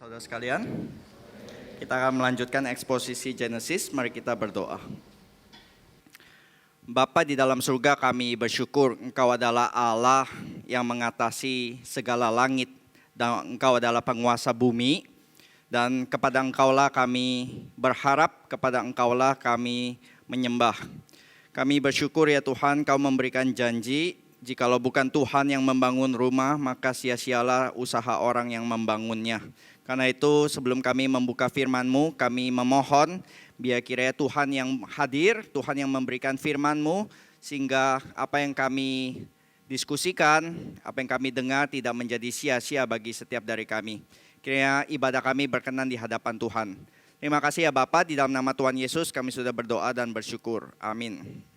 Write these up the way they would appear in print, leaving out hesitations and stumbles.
Saudara sekalian, kita akan melanjutkan eksposisi Genesis. Mari kita berdoa. Bapa di dalam surga, kami bersyukur Engkau adalah Allah yang mengatasi segala langit dan Engkau adalah penguasa bumi. Dan kepada Engkaulah kami berharap, kepada Engkaulah kami menyembah. Kami bersyukur ya Tuhan, Kau memberikan janji, jikalau bukan Tuhan yang membangun rumah, maka sia-sialah usaha orang yang membangunnya. Karena itu sebelum kami membuka firman-Mu, kami memohon biar kiranya Tuhan yang hadir, Tuhan yang memberikan firman-Mu, sehingga apa yang kami diskusikan, apa yang kami dengar tidak menjadi sia-sia bagi setiap dari kami. Kiranya ibadah kami berkenan di hadapan Tuhan. Terima kasih ya Bapa, di dalam nama Tuhan Yesus kami sudah berdoa dan bersyukur. Amin.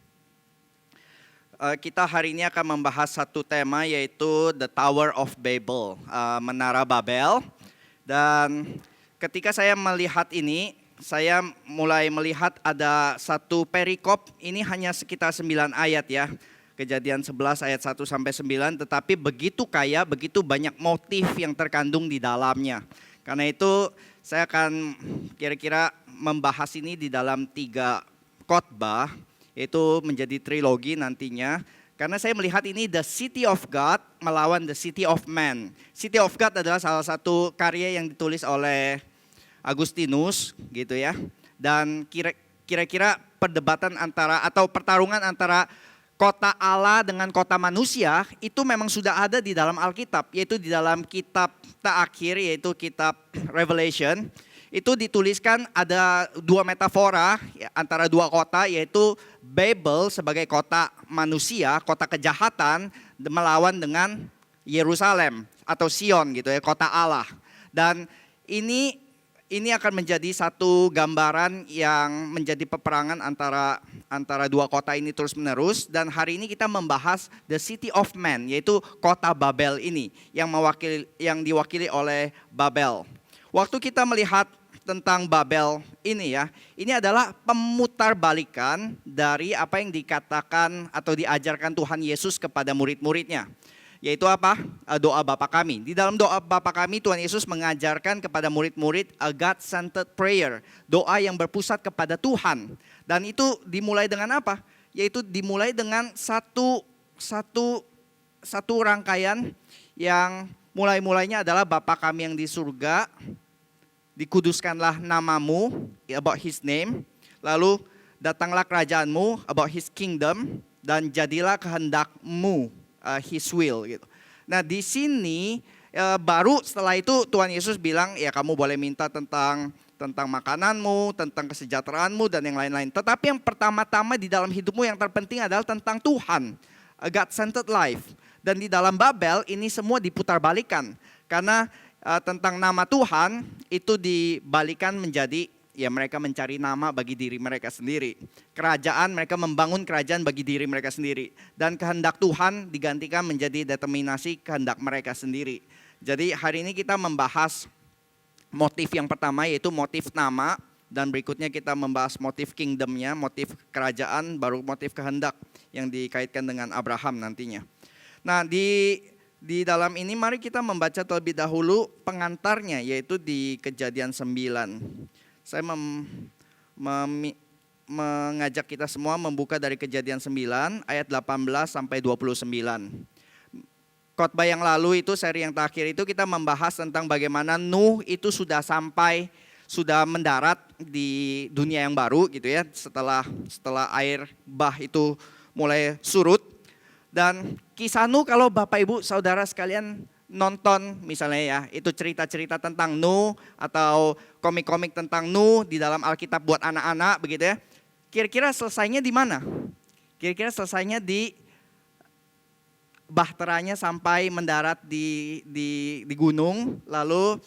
Kita hari ini akan membahas satu tema yaitu The Tower of Babel, Menara Babel. Dan ketika saya melihat ini, saya mulai melihat ada satu perikop, ini hanya sekitar 9 ayat ya. Kejadian 11 ayat 1 sampai 9, tetapi begitu kaya, begitu banyak motif yang terkandung di dalamnya. Karena itu saya akan kira-kira membahas ini di dalam 3 khotbah, yaitu menjadi trilogi nantinya. Karena saya melihat ini The City of God melawan The City of Man. City of God adalah salah satu karya yang ditulis oleh Agustinus gitu ya. Dan kira-kira perdebatan antara atau pertarungan antara kota Allah dengan kota manusia itu memang sudah ada di dalam Alkitab, yaitu di dalam kitab terakhir yaitu kitab Revelation. Itu dituliskan ada 2 metafora antara 2 kota, yaitu Babel sebagai kota manusia, kota kejahatan, melawan dengan Yerusalem atau Sion gitu ya, kota Allah. Dan ini akan menjadi satu gambaran yang menjadi peperangan antara 2 kota ini terus menerus. Dan hari ini kita membahas The City of Man, yaitu kota Babel ini yang diwakili oleh Babel. Waktu kita melihat tentang Babel ini ya, ini adalah pemutarbalikan dari apa yang dikatakan atau diajarkan Tuhan Yesus kepada murid-muridnya. Yaitu apa? Doa Bapa kami. Di dalam doa Bapa kami, Tuhan Yesus mengajarkan kepada murid-murid a God-centered prayer. Doa yang berpusat kepada Tuhan. Dan itu dimulai dengan apa? Yaitu dimulai dengan satu rangkaian yang mulai-mulainya adalah Bapa kami yang di surga, dikuduskanlah namamu, about his name. Lalu datanglah kerajaanmu, about his kingdom. Dan jadilah kehendakmu, his will gitu. Nah di sini baru setelah itu Tuhan Yesus bilang ya kamu boleh minta tentang makananmu, tentang kesejahteraanmu dan yang lain-lain. Tetapi yang pertama-tama di dalam hidupmu yang terpenting adalah tentang Tuhan, a God-centered life. Dan di dalam Babel ini semua diputarbalikan karena tentang nama Tuhan itu dibalikan menjadi ya mereka mencari nama bagi diri mereka sendiri. Kerajaan, mereka membangun kerajaan bagi diri mereka sendiri. Dan kehendak Tuhan digantikan menjadi determinasi kehendak mereka sendiri. Jadi hari ini kita membahas motif yang pertama yaitu motif nama. Dan berikutnya kita membahas motif kingdomnya, motif kerajaan, baru motif kehendak yang dikaitkan dengan Abraham nantinya. Nah di dalam ini mari kita membaca terlebih dahulu pengantarnya yaitu di Kejadian 9. Saya mengajak kita semua membuka dari Kejadian 9 ayat 18 sampai 29. Khotbah yang lalu itu seri yang terakhir itu kita membahas tentang bagaimana Nuh itu sudah mendarat di dunia yang baru gitu ya setelah air bah itu mulai surut. Dan kisah Nuh kalau Bapak Ibu Saudara sekalian nonton misalnya ya, itu cerita-cerita tentang Nuh atau komik-komik tentang Nuh di dalam Alkitab buat anak-anak begitu ya. Kira-kira selesainya di mana? Kira-kira selesainya di bahteranya sampai mendarat di gunung, lalu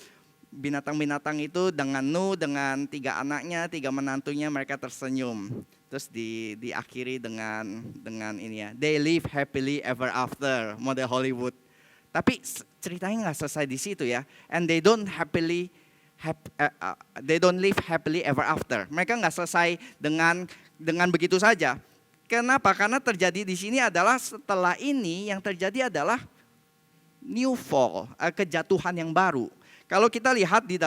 binatang-binatang itu dengan Nuh, dengan 3 anaknya, 3 menantunya mereka tersenyum. Terus diakhiri dengan ini ya, they live happily ever after, model Hollywood. Tapi ceritanya nggak selesai di situ ya. And they don't live happily ever after. Mereka nggak selesai dengan begitu saja. Kenapa? Karena terjadi di sini adalah setelah ini yang terjadi adalah new fall, kejatuhan yang baru. Kalau kita lihat di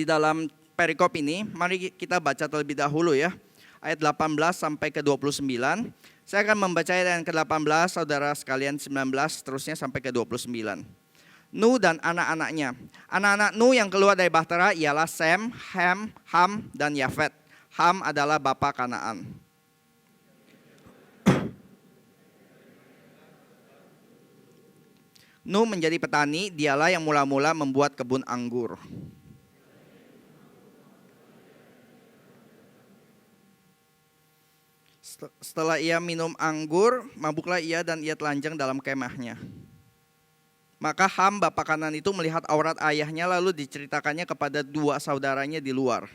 dalam perikop ini, mari kita baca terlebih dahulu ya. Ayat 18 sampai ke 29. Saya akan membaca ayat yang ke-18, saudara sekalian 19, terusnya sampai ke 29. Nuh dan anak-anaknya. Anak-anak Nuh yang keluar dari Bahtera ialah Sem, Ham, dan Yafet. Ham adalah bapa Kanaan. Nuh menjadi petani, dialah yang mula-mula membuat kebun anggur. Setelah ia minum anggur, mabuklah ia dan ia telanjang dalam kemahnya. Maka Ham, bapa Kanaan itu melihat aurat ayahnya lalu diceritakannya kepada dua saudaranya di luar.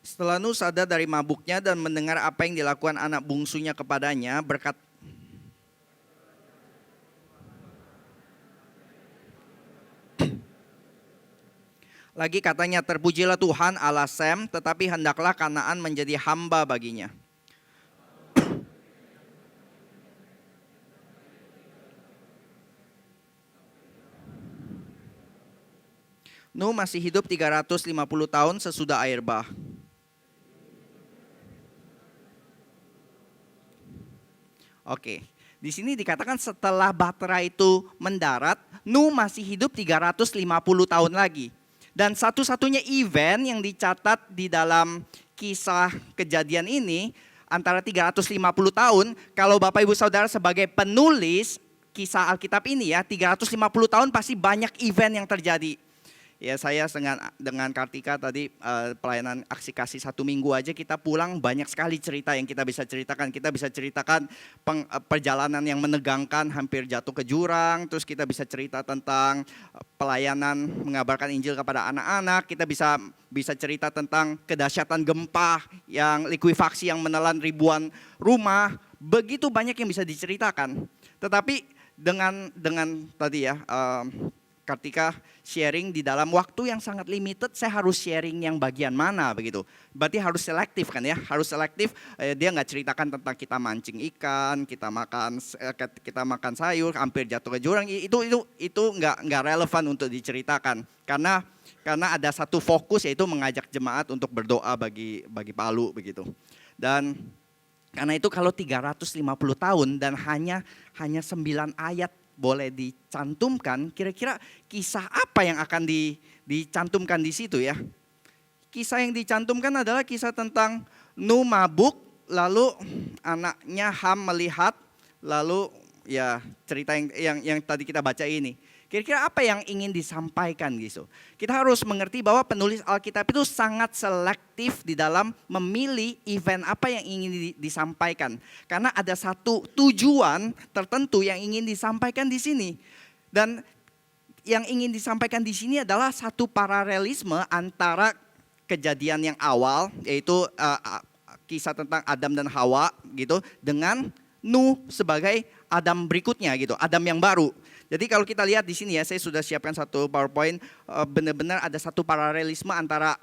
Setelah Nuh sadar dari mabuknya dan mendengar apa yang dilakukan anak bungsunya kepadanya, lagi katanya, terpujilah Tuhan Allah Sem, tetapi hendaklah Kanaan menjadi hamba baginya. Nuh masih hidup 350 tahun sesudah air bah. Oke, di sini dikatakan setelah Bahtera itu mendarat, Nuh masih hidup 350 tahun lagi. Dan satu-satunya event yang dicatat di dalam kisah kejadian ini antara 350 tahun, kalau Bapak Ibu Saudara sebagai penulis kisah Alkitab ini ya, 350 tahun pasti banyak event yang terjadi. Ya saya dengan Kartika tadi pelayanan aksi kasih 1 minggu aja kita pulang banyak sekali cerita yang kita bisa ceritakan. Kita bisa ceritakan perjalanan yang menegangkan hampir jatuh ke jurang. Terus kita bisa cerita tentang pelayanan mengabarkan Injil kepada anak-anak. Kita bisa cerita tentang kedahsyatan gempa yang likuifaksi yang menelan ribuan rumah. Begitu banyak yang bisa diceritakan. Tetapi dengan tadi ya Kartika sharing di dalam waktu yang sangat limited, saya harus sharing yang bagian mana begitu. Berarti harus selektif kan ya, harus selektif. Dia nggak ceritakan tentang kita mancing ikan, kita makan sayur, hampir jatuh ke jurang. Itu nggak relevan untuk diceritakan. Karena ada satu fokus yaitu mengajak jemaat untuk berdoa bagi Palu begitu. Dan karena itu kalau 350 tahun dan hanya 9 ayat boleh dicantumkan, kira-kira kisah apa yang akan dicantumkan di situ ya? Kisah yang dicantumkan adalah kisah tentang Nuh mabuk, lalu anaknya Ham melihat, lalu ya cerita yang tadi kita baca ini. Kira-kira apa yang ingin disampaikan gitu? Kita harus mengerti bahwa penulis Alkitab itu sangat selektif di dalam memilih event apa yang ingin disampaikan. Karena ada satu tujuan tertentu yang ingin disampaikan di sini. Dan yang ingin disampaikan di sini adalah satu paralelisme antara kejadian yang awal, yaitu kisah tentang Adam dan Hawa gitu, dengan Nuh sebagai Adam berikutnya gitu, Adam yang baru. Jadi kalau kita lihat di sini ya, saya sudah siapkan satu PowerPoint, benar-benar ada satu paralelisme antara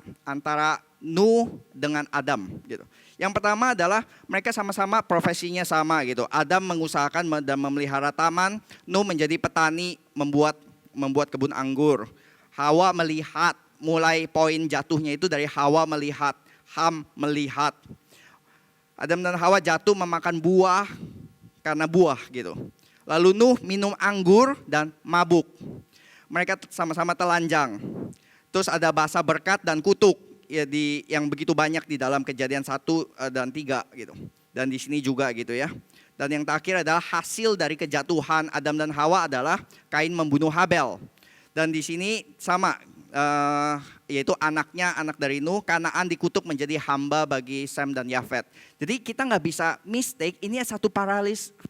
Nuh dengan Adam gitu. Yang pertama adalah mereka sama-sama profesinya sama gitu. Adam mengusahakan dan memelihara taman, Nuh menjadi petani, membuat kebun anggur. Hawa melihat, mulai poin jatuhnya itu dari Hawa melihat, Ham melihat. Adam dan Hawa jatuh memakan buah karena buah gitu. Lalu Nuh minum anggur dan mabuk. Mereka sama-sama telanjang. Terus ada bahasa berkat dan kutuk ya yang begitu banyak di dalam Kejadian 1 dan 3 gitu. Dan di sini juga gitu ya. Dan yang terakhir adalah hasil dari kejatuhan Adam dan Hawa adalah Kain membunuh Habel. Dan di sini sama yaitu anak dari Nuh, Kanaan dikutuk menjadi hamba bagi Sem dan Yafet. Jadi kita nggak bisa mistake, ini satu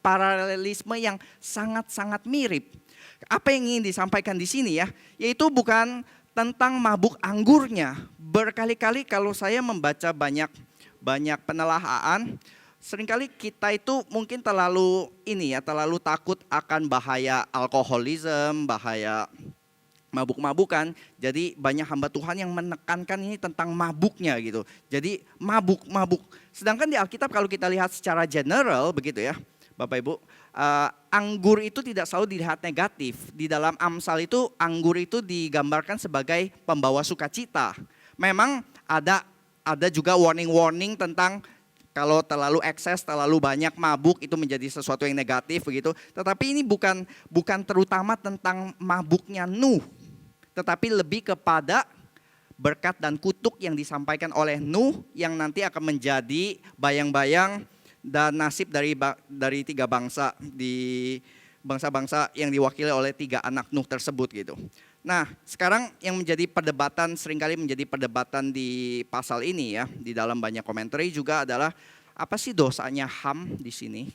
paralelisme yang sangat-sangat mirip. Apa yang ingin disampaikan di sini ya, yaitu bukan tentang mabuk anggurnya. Berkali-kali kalau saya membaca banyak penelaahan, seringkali kita itu mungkin terlalu takut akan bahaya alkoholisme, bahaya mabuk-mabukan. Jadi banyak hamba Tuhan yang menekankan ini tentang mabuknya gitu. Jadi mabuk. Sedangkan di Alkitab kalau kita lihat secara general begitu ya, Bapak Ibu, anggur itu tidak selalu dilihat negatif. Di dalam Amsal itu anggur itu digambarkan sebagai pembawa sukacita. Memang ada juga warning-warning tentang kalau terlalu ekses, terlalu banyak mabuk itu menjadi sesuatu yang negatif begitu. Tetapi ini bukan terutama tentang mabuknya Nuh, tetapi lebih kepada berkat dan kutuk yang disampaikan oleh Nuh yang nanti akan menjadi bayang-bayang dan nasib dari 3 bangsa di bangsa-bangsa yang diwakili oleh 3 anak Nuh tersebut gitu. Nah, sekarang yang menjadi perdebatan, seringkali menjadi perdebatan di pasal ini ya, di dalam banyak komentari juga adalah apa sih dosanya Ham di sini?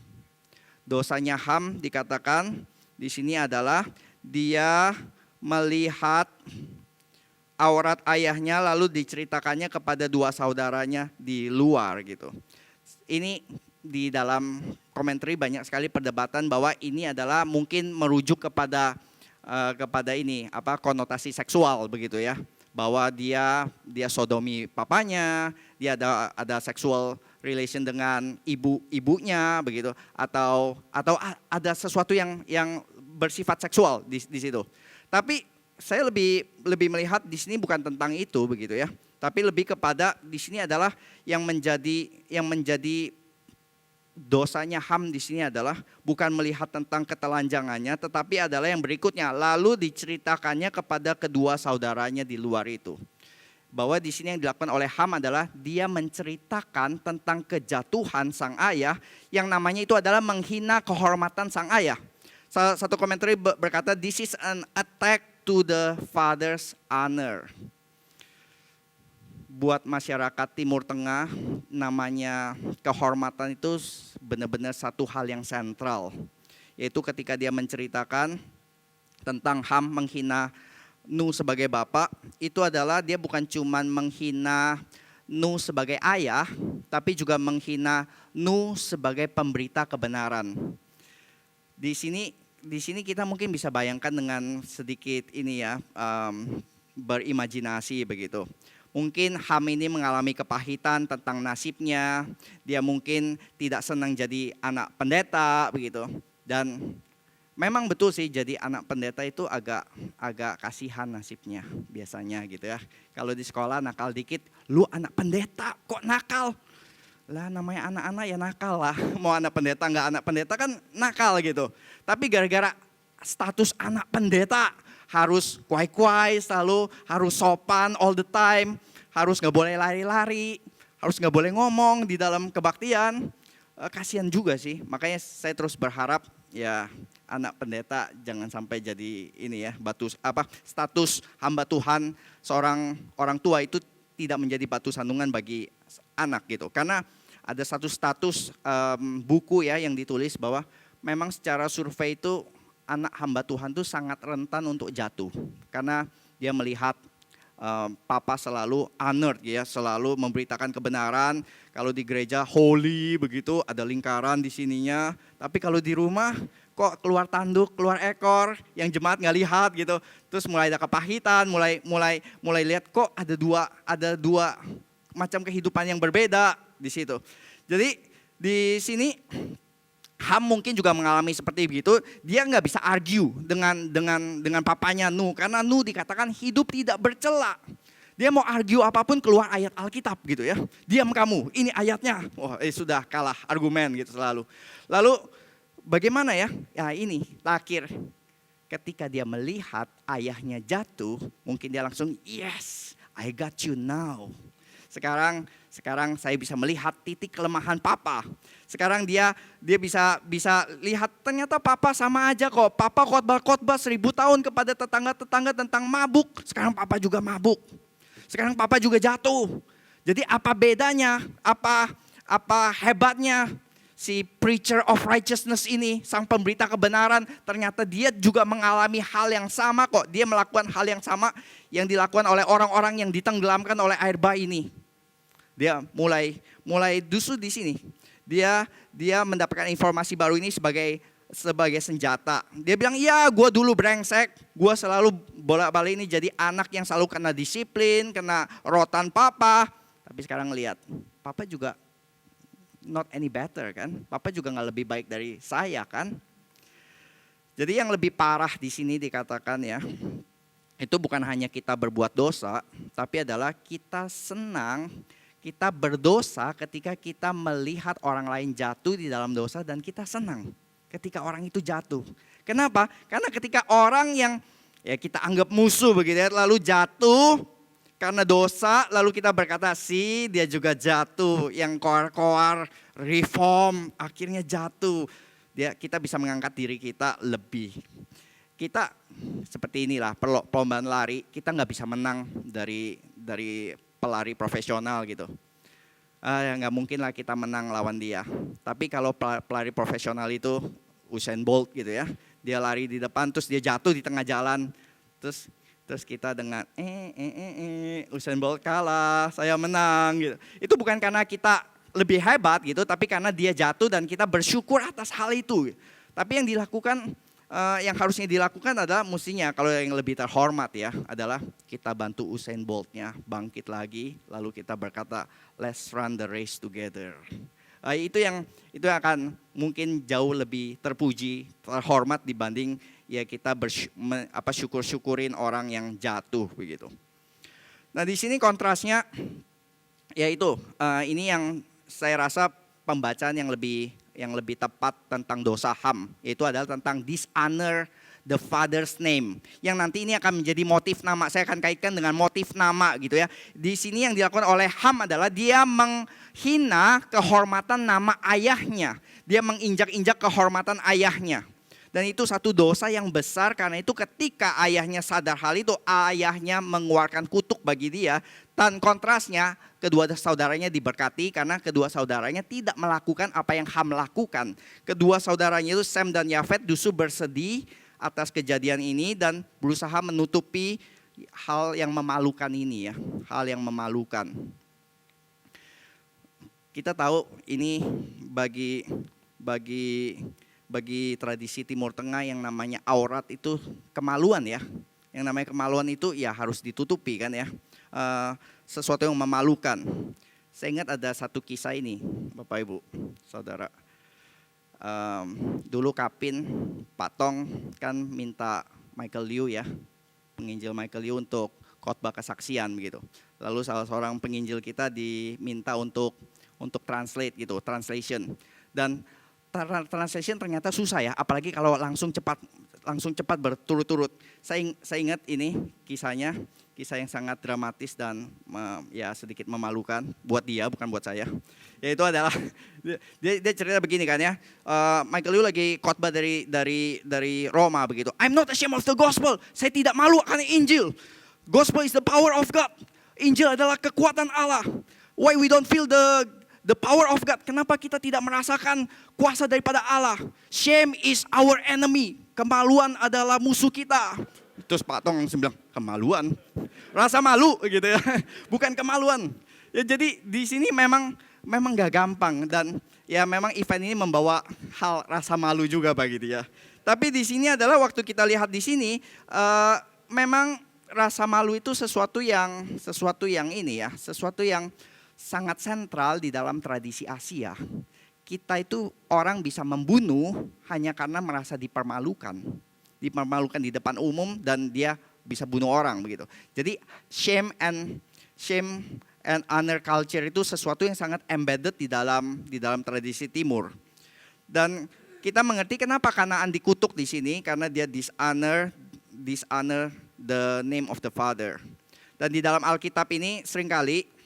Dosanya Ham dikatakan di sini adalah dia melihat aurat ayahnya lalu diceritakannya kepada 2 saudaranya di luar gitu. Ini di dalam komentari banyak sekali perdebatan bahwa ini adalah mungkin merujuk kepada ini konotasi seksual begitu ya, bahwa dia sodomi papanya, dia ada sexual relation dengan ibunya begitu, atau ada sesuatu yang bersifat seksual di situ. Tapi saya lebih melihat di sini bukan tentang itu begitu ya, tapi lebih kepada di sini adalah yang menjadi dosanya Ham di sini adalah bukan melihat tentang ketelanjangannya, tetapi adalah yang berikutnya. Lalu diceritakannya kepada kedua saudaranya di luar itu. Bahwa di sini yang dilakukan oleh Ham adalah dia menceritakan tentang kejatuhan sang ayah yang namanya itu adalah menghina kehormatan sang ayah. Satu komentar berkata, this is an attack to the father's honor. Buat masyarakat Timur Tengah, namanya kehormatan itu benar-benar satu hal yang sentral. Yaitu ketika dia menceritakan tentang Ham menghina Nuh sebagai bapak, itu adalah dia bukan cuma menghina Nuh sebagai ayah, tapi juga menghina Nuh sebagai pemberita kebenaran. Di sini kita mungkin bisa bayangkan dengan sedikit ini ya, berimajinasi begitu. Mungkin Ham ini mengalami kepahitan tentang nasibnya, dia mungkin tidak senang jadi anak pendeta begitu. Dan memang betul sih jadi anak pendeta itu agak kasihan nasibnya biasanya gitu ya. Kalau di sekolah nakal dikit, lu anak pendeta kok nakal? Lah namanya anak-anak ya nakal lah, mau anak pendeta enggak anak pendeta kan nakal gitu. Tapi gara-gara status anak pendeta, harus kuai-kuai selalu, harus sopan all the time, harus nggak boleh lari-lari, harus nggak boleh ngomong di dalam kebaktian. Kasihan juga sih, makanya saya terus berharap ya anak pendeta jangan sampai jadi ini ya, status hamba Tuhan seorang orang tua itu tidak menjadi batu sandungan bagi anak gitu. Karena ada satu status buku ya yang ditulis bahwa memang secara survei itu anak hamba Tuhan itu sangat rentan untuk jatuh. Karena dia melihat papa selalu honored ya, selalu memberitakan kebenaran. Kalau di gereja holy begitu, ada lingkaran di sininya. Tapi kalau di rumah kok keluar tanduk, keluar ekor, yang jemaat nggak lihat gitu. Terus mulai ada kepahitan, mulai lihat kok ada dua macam kehidupan yang berbeda di situ. Jadi di sini Ham mungkin juga mengalami seperti begitu. Dia nggak bisa argue dengan papanya Nuh, karena Nuh dikatakan hidup tidak bercela. Dia mau argue apapun keluar ayat Alkitab gitu ya. Diam kamu, ini ayatnya. Wah, sudah kalah argumen gitu selalu. Lalu bagaimana ya? Ya ini terakhir, ketika dia melihat ayahnya jatuh, mungkin dia langsung yes, I got you now. Sekarang saya bisa melihat titik kelemahan papa. Sekarang dia bisa lihat ternyata papa sama aja kok. Papa khotbah 1000 tahun kepada tetangga-tetangga tentang mabuk. Sekarang papa juga mabuk. Sekarang papa juga jatuh. Jadi apa bedanya? Apa hebatnya si preacher of righteousness ini, sang pemberita kebenaran, ternyata dia juga mengalami hal yang sama kok. Dia melakukan hal yang sama yang dilakukan oleh orang-orang yang ditenggelamkan oleh air bah ini. Dia mulai justru di sini. Dia mendapatkan informasi baru ini sebagai sebagai senjata. Dia bilang, iya gue dulu brengsek, gue selalu bolak-balik ini jadi anak yang selalu kena disiplin, kena rotan papa. Tapi sekarang lihat, papa juga not any better kan, papa juga nggak lebih baik dari saya kan. Jadi yang lebih parah di sini dikatakan ya, itu bukan hanya kita berbuat dosa, tapi adalah kita senang, kita berdosa ketika kita melihat orang lain jatuh di dalam dosa dan kita senang ketika orang itu jatuh. Kenapa? Karena ketika orang yang ya kita anggap musuh begitu ya, lalu jatuh karena dosa, lalu kita berkata, sih dia juga jatuh, yang koar-koar, reform, akhirnya jatuh. Kita bisa mengangkat diri kita lebih. Kita seperti inilah, perlombaan lari, kita nggak bisa menang dari pelari profesional gitu. Nggak mungkin lah kita menang lawan dia. Tapi kalau pelari profesional itu Usain Bolt gitu ya, dia lari di depan terus dia jatuh di tengah jalan, terus kita dengan Usain Bolt kalah, saya menang gitu. Itu bukan karena kita lebih hebat gitu, tapi karena dia jatuh dan kita bersyukur atas hal itu. Tapi yang dilakukan, yang harusnya dilakukan adalah mestinya kalau yang lebih terhormat ya, adalah kita bantu Usain Bolt-nya bangkit lagi, lalu kita berkata, let's run the race together. Itu yang akan mungkin jauh lebih terpuji, terhormat dibanding ya kita syukur-syukurin orang yang jatuh begitu. Nah di sini kontrasnya, yaitu ini yang saya rasa pembacaan yang lebih tepat tentang dosa HAM, yaitu adalah tentang dishonor the father's name. Yang nanti ini akan menjadi motif nama, saya akan kaitkan dengan motif nama gitu ya. Di sini yang dilakukan oleh HAM adalah dia menghina kehormatan nama ayahnya. Dia menginjak-injak kehormatan ayahnya. Dan itu satu dosa yang besar, karena itu ketika ayahnya sadar hal itu, ayahnya mengeluarkan kutuk bagi dia. Dan kontrasnya, kedua saudaranya diberkati karena kedua saudaranya tidak melakukan apa yang Ham lakukan. Kedua saudaranya itu Sem dan Yafet justru bersedih atas kejadian ini dan berusaha menutupi hal yang memalukan ini ya, hal yang memalukan. Kita tahu ini bagi tradisi Timur Tengah yang namanya aurat itu kemaluan ya. Yang namanya kemaluan itu ya harus ditutupi kan ya. Sesuatu yang memalukan. Saya ingat ada satu kisah ini, Bapak Ibu, Saudara. Dulu Kapin, Pak Tong kan minta Michael Liu ya, penginjil Michael Liu untuk khotbah kesaksian begitu. Lalu salah seorang penginjil kita diminta untuk translate gitu, translation. Dan translation ternyata susah ya, apalagi kalau langsung cepat berturut-turut. Saya ingat ini kisah yang sangat dramatis dan ya sedikit memalukan buat dia, bukan buat saya. Yaitu adalah dia cerita begini kan ya, Michael Liu lagi khotbah dari Roma begitu. I'm not ashamed of the gospel. Saya tidak malu akan Injil. Gospel is the power of God. Injil adalah kekuatan Allah. Why we don't feel the power of God? Kenapa kita tidak merasakan kuasa daripada Allah? Shame is our enemy. Kemaluan adalah musuh kita. Terus Pak Tong langsung bilang, kemaluan? Rasa malu gitu ya, bukan kemaluan. Ya jadi di sini memang gak gampang dan ya memang event ini membawa hal rasa malu juga bagi dia. Tapi di sini adalah waktu kita lihat di sini, memang rasa malu itu sesuatu yang ini ya, sesuatu yang sangat sentral di dalam tradisi Asia. Kita itu orang bisa membunuh hanya karena merasa dipermalukan di depan umum dan dia bisa bunuh orang begitu. Jadi shame and honor culture itu sesuatu yang sangat embedded di dalam tradisi Timur. Dan kita mengerti kenapa Kanaan dikutuk di sini, karena dia dishonor the name of the father. Dan di dalam Alkitab ini seringkali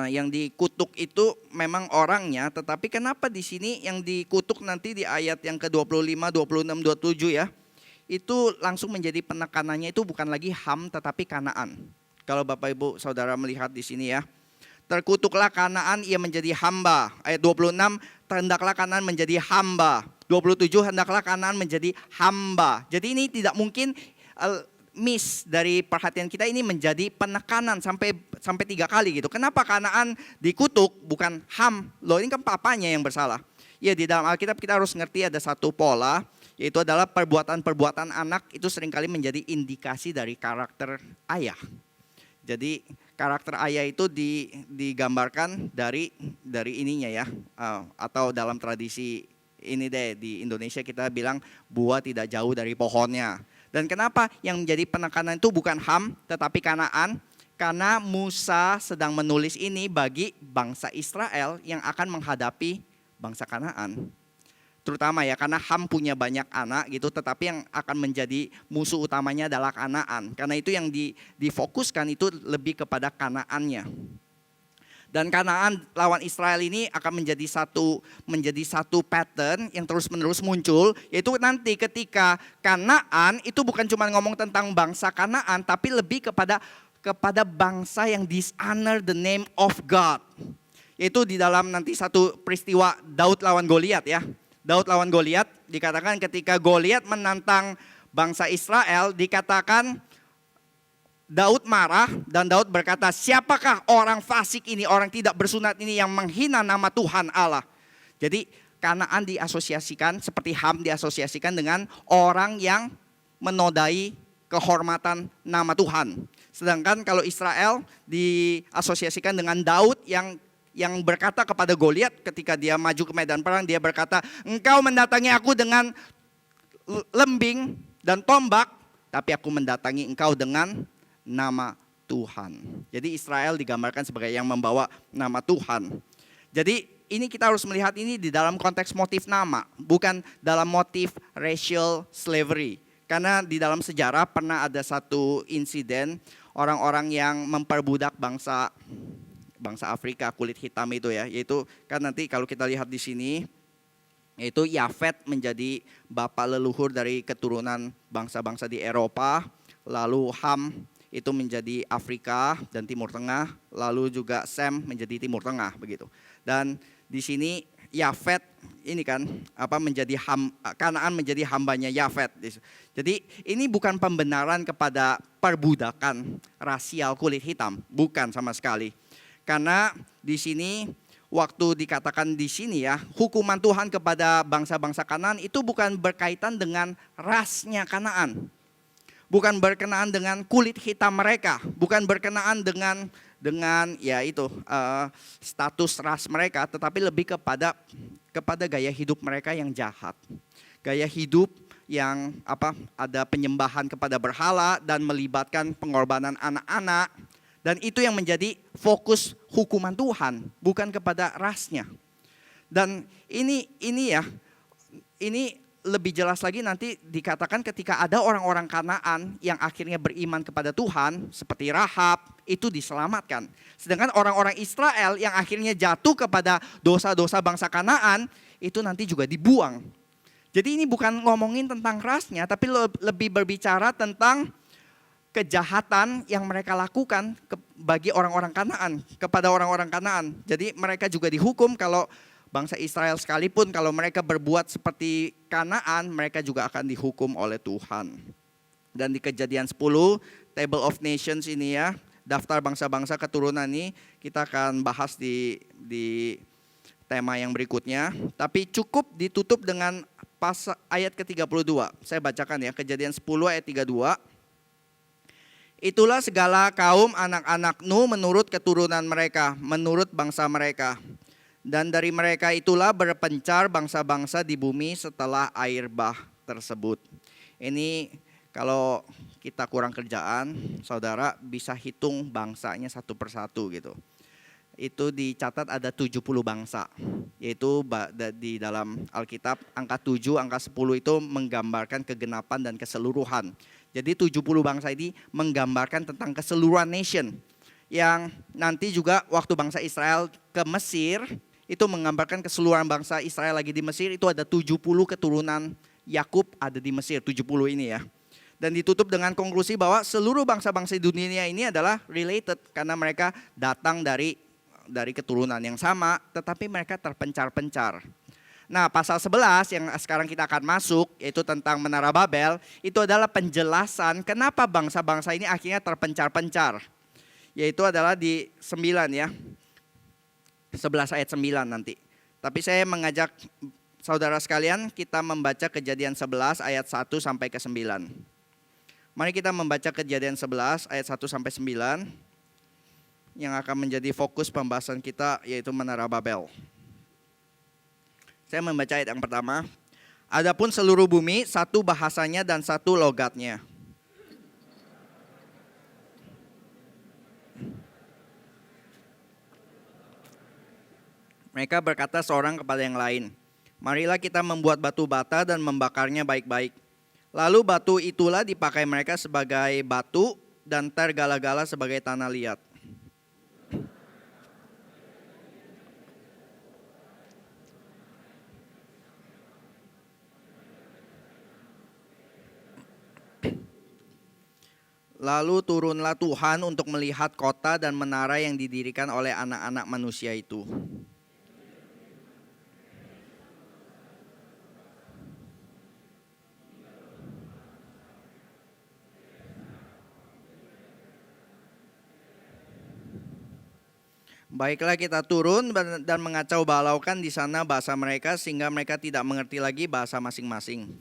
yang dikutuk itu memang orangnya, tetapi kenapa di sini yang dikutuk nanti di ayat yang ke-25, 26, 27 ya, itu langsung menjadi penekanannya itu bukan lagi Ham tetapi Kanaan. Kalau Bapak Ibu Saudara melihat di sini ya, terkutuklah Kanaan, ia menjadi hamba. Ayat 26, hendaklah Kanaan menjadi hamba. 27, hendaklah Kanaan menjadi hamba. Jadi ini tidak mungkin miss dari perhatian kita, ini menjadi penekanan sampai 3 kali gitu. Kenapa Kanaan dikutuk bukan Ham? Loh ini kan papanya yang bersalah. Ya di dalam Alkitab kita harus ngerti ada satu pola, yaitu adalah perbuatan-perbuatan anak itu seringkali menjadi indikasi dari karakter ayah. Jadi karakter ayah itu digambarkan dari ininya ya, atau dalam tradisi ini deh di Indonesia kita bilang buah tidak jauh dari pohonnya. Dan kenapa yang menjadi penekanan itu bukan Ham tetapi Kanaan? Karena Musa sedang menulis ini bagi bangsa Israel yang akan menghadapi bangsa Kanaan. Terutama ya karena Ham punya banyak anak gitu, tetapi yang akan menjadi musuh utamanya adalah Kanaan. Karena itu yang difokuskan itu lebih kepada Kanaannya. Dan Kanaan lawan Israel ini akan menjadi satu pattern yang terus-menerus muncul, yaitu nanti ketika Kanaan itu bukan cuma ngomong tentang bangsa Kanaan, tapi lebih kepada bangsa yang dishonor the name of God. Yaitu di dalam nanti satu peristiwa Daud lawan Goliat ya. Daud lawan Goliat dikatakan ketika Goliat menantang bangsa Israel, dikatakan Daud marah dan Daud berkata, siapakah orang fasik ini, orang tidak bersunat ini yang menghina nama Tuhan Allah. Jadi Kanaan diasosiasikan seperti Ham diasosiasikan dengan orang yang menodai kehormatan nama Tuhan. Sedangkan kalau Israel diasosiasikan dengan Daud yang berkata kepada Goliat ketika dia maju ke medan perang, dia berkata, engkau mendatangi aku dengan lembing dan tombak, tapi aku mendatangi engkau dengan nama Tuhan. Jadi Israel digambarkan sebagai yang membawa nama Tuhan. Jadi ini kita harus melihat ini di dalam konteks motif nama, bukan dalam motif racial slavery. Karena di dalam sejarah pernah ada satu insiden orang-orang yang memperbudak bangsa Afrika kulit hitam itu ya, yaitu kan nanti kalau kita lihat di sini, yaitu Yafet menjadi bapak leluhur dari keturunan bangsa-bangsa di Eropa, lalu Ham itu menjadi Afrika dan Timur Tengah, lalu juga Sem menjadi Timur Tengah begitu. Dan di sini Yafet ini kan Kanaan menjadi hambanya Yafet. Jadi ini bukan pembenaran kepada perbudakan rasial kulit hitam, bukan sama sekali. Karena di sini waktu dikatakan di sini ya, hukuman Tuhan kepada bangsa-bangsa Kanaan itu bukan berkaitan dengan rasnya Kanaan. Bukan berkenaan dengan kulit hitam mereka, bukan berkenaan dengan ya itu status ras mereka, tetapi lebih kepada gaya hidup mereka yang jahat. Gaya hidup yang ada penyembahan kepada berhala dan melibatkan pengorbanan anak-anak, dan itu yang menjadi fokus hukuman Tuhan, bukan kepada rasnya. Dan ini lebih jelas lagi nanti dikatakan ketika ada orang-orang Kanaan yang akhirnya beriman kepada Tuhan seperti Rahab itu diselamatkan. Sedangkan orang-orang Israel yang akhirnya jatuh kepada dosa-dosa bangsa Kanaan itu nanti juga dibuang. Jadi ini bukan ngomongin tentang rasnya, tapi lebih berbicara tentang kejahatan yang mereka lakukan bagi orang-orang Kanaan, kepada orang-orang Kanaan. Jadi mereka juga dihukum kalau bangsa Israel sekalipun kalau mereka berbuat seperti Kanaan, mereka juga akan dihukum oleh Tuhan. Dan di Kejadian 10, Table of Nations ini ya, daftar bangsa-bangsa keturunan ini kita akan bahas di tema yang berikutnya. Tapi cukup ditutup dengan ayat ke-32. Saya bacakan ya, Kejadian 10 ayat 32. Itulah segala kaum anak-anak Nuh menurut keturunan mereka, menurut bangsa mereka. Dan dari mereka itulah berpencar bangsa-bangsa di bumi setelah air bah tersebut. Ini kalau kita kurang kerjaan, saudara bisa hitung bangsanya satu persatu gitu. Itu dicatat ada 70 bangsa. Yaitu di dalam Alkitab angka 7, angka 10 itu menggambarkan kegenapan dan keseluruhan. Jadi 70 bangsa ini menggambarkan tentang keseluruhan nation. Yang nanti juga waktu bangsa Israel ke Mesir, itu menggambarkan keseluruhan bangsa Israel lagi di Mesir, itu ada 70 keturunan Yakub ada di Mesir, 70 ini ya. Dan ditutup dengan konklusi bahwa seluruh bangsa-bangsa di dunia ini adalah related karena mereka datang dari keturunan yang sama, tetapi mereka terpencar-pencar. Nah, pasal 11 yang sekarang kita akan masuk, yaitu tentang Menara Babel, itu adalah penjelasan kenapa bangsa-bangsa ini akhirnya terpencar-pencar. Yaitu adalah di 9 ya. 11 ayat 9 nanti. Tapi saya mengajak saudara sekalian kita membaca Kejadian 11 ayat 1 sampai ke 9. Mari kita membaca Kejadian 11 ayat 1 sampai 9 yang akan menjadi fokus pembahasan kita, yaitu Menara Babel. Saya membaca ayat yang pertama. Adapun seluruh bumi satu bahasanya dan satu logatnya. Mereka berkata seorang kepada yang lain, marilah kita membuat batu bata dan membakarnya baik-baik. Lalu batu itulah dipakai mereka sebagai batu dan tergala-gala sebagai tanah liat. Lalu turunlah Tuhan untuk melihat kota dan menara yang didirikan oleh anak-anak manusia itu. Baiklah kita turun dan mengacau balaukan di sana bahasa mereka sehingga mereka tidak mengerti lagi bahasa masing-masing.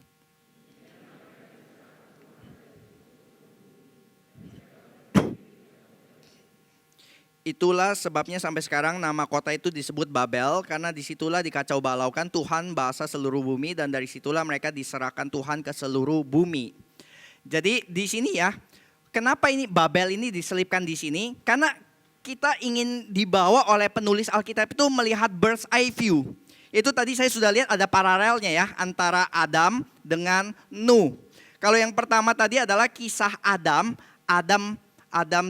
Itulah sebabnya sampai sekarang nama kota itu disebut Babel, karena disitulah dikacau balaukan Tuhan bahasa seluruh bumi, dan dari situlah mereka diserahkan Tuhan ke seluruh bumi. Jadi di sini ya, kenapa ini Babel ini diselipkan di sini? Karena kita ingin dibawa oleh penulis Alkitab itu melihat bird's eye view. Itu tadi saya sudah lihat ada paralelnya ya antara Adam dengan Nuh. Kalau yang pertama tadi adalah kisah Adam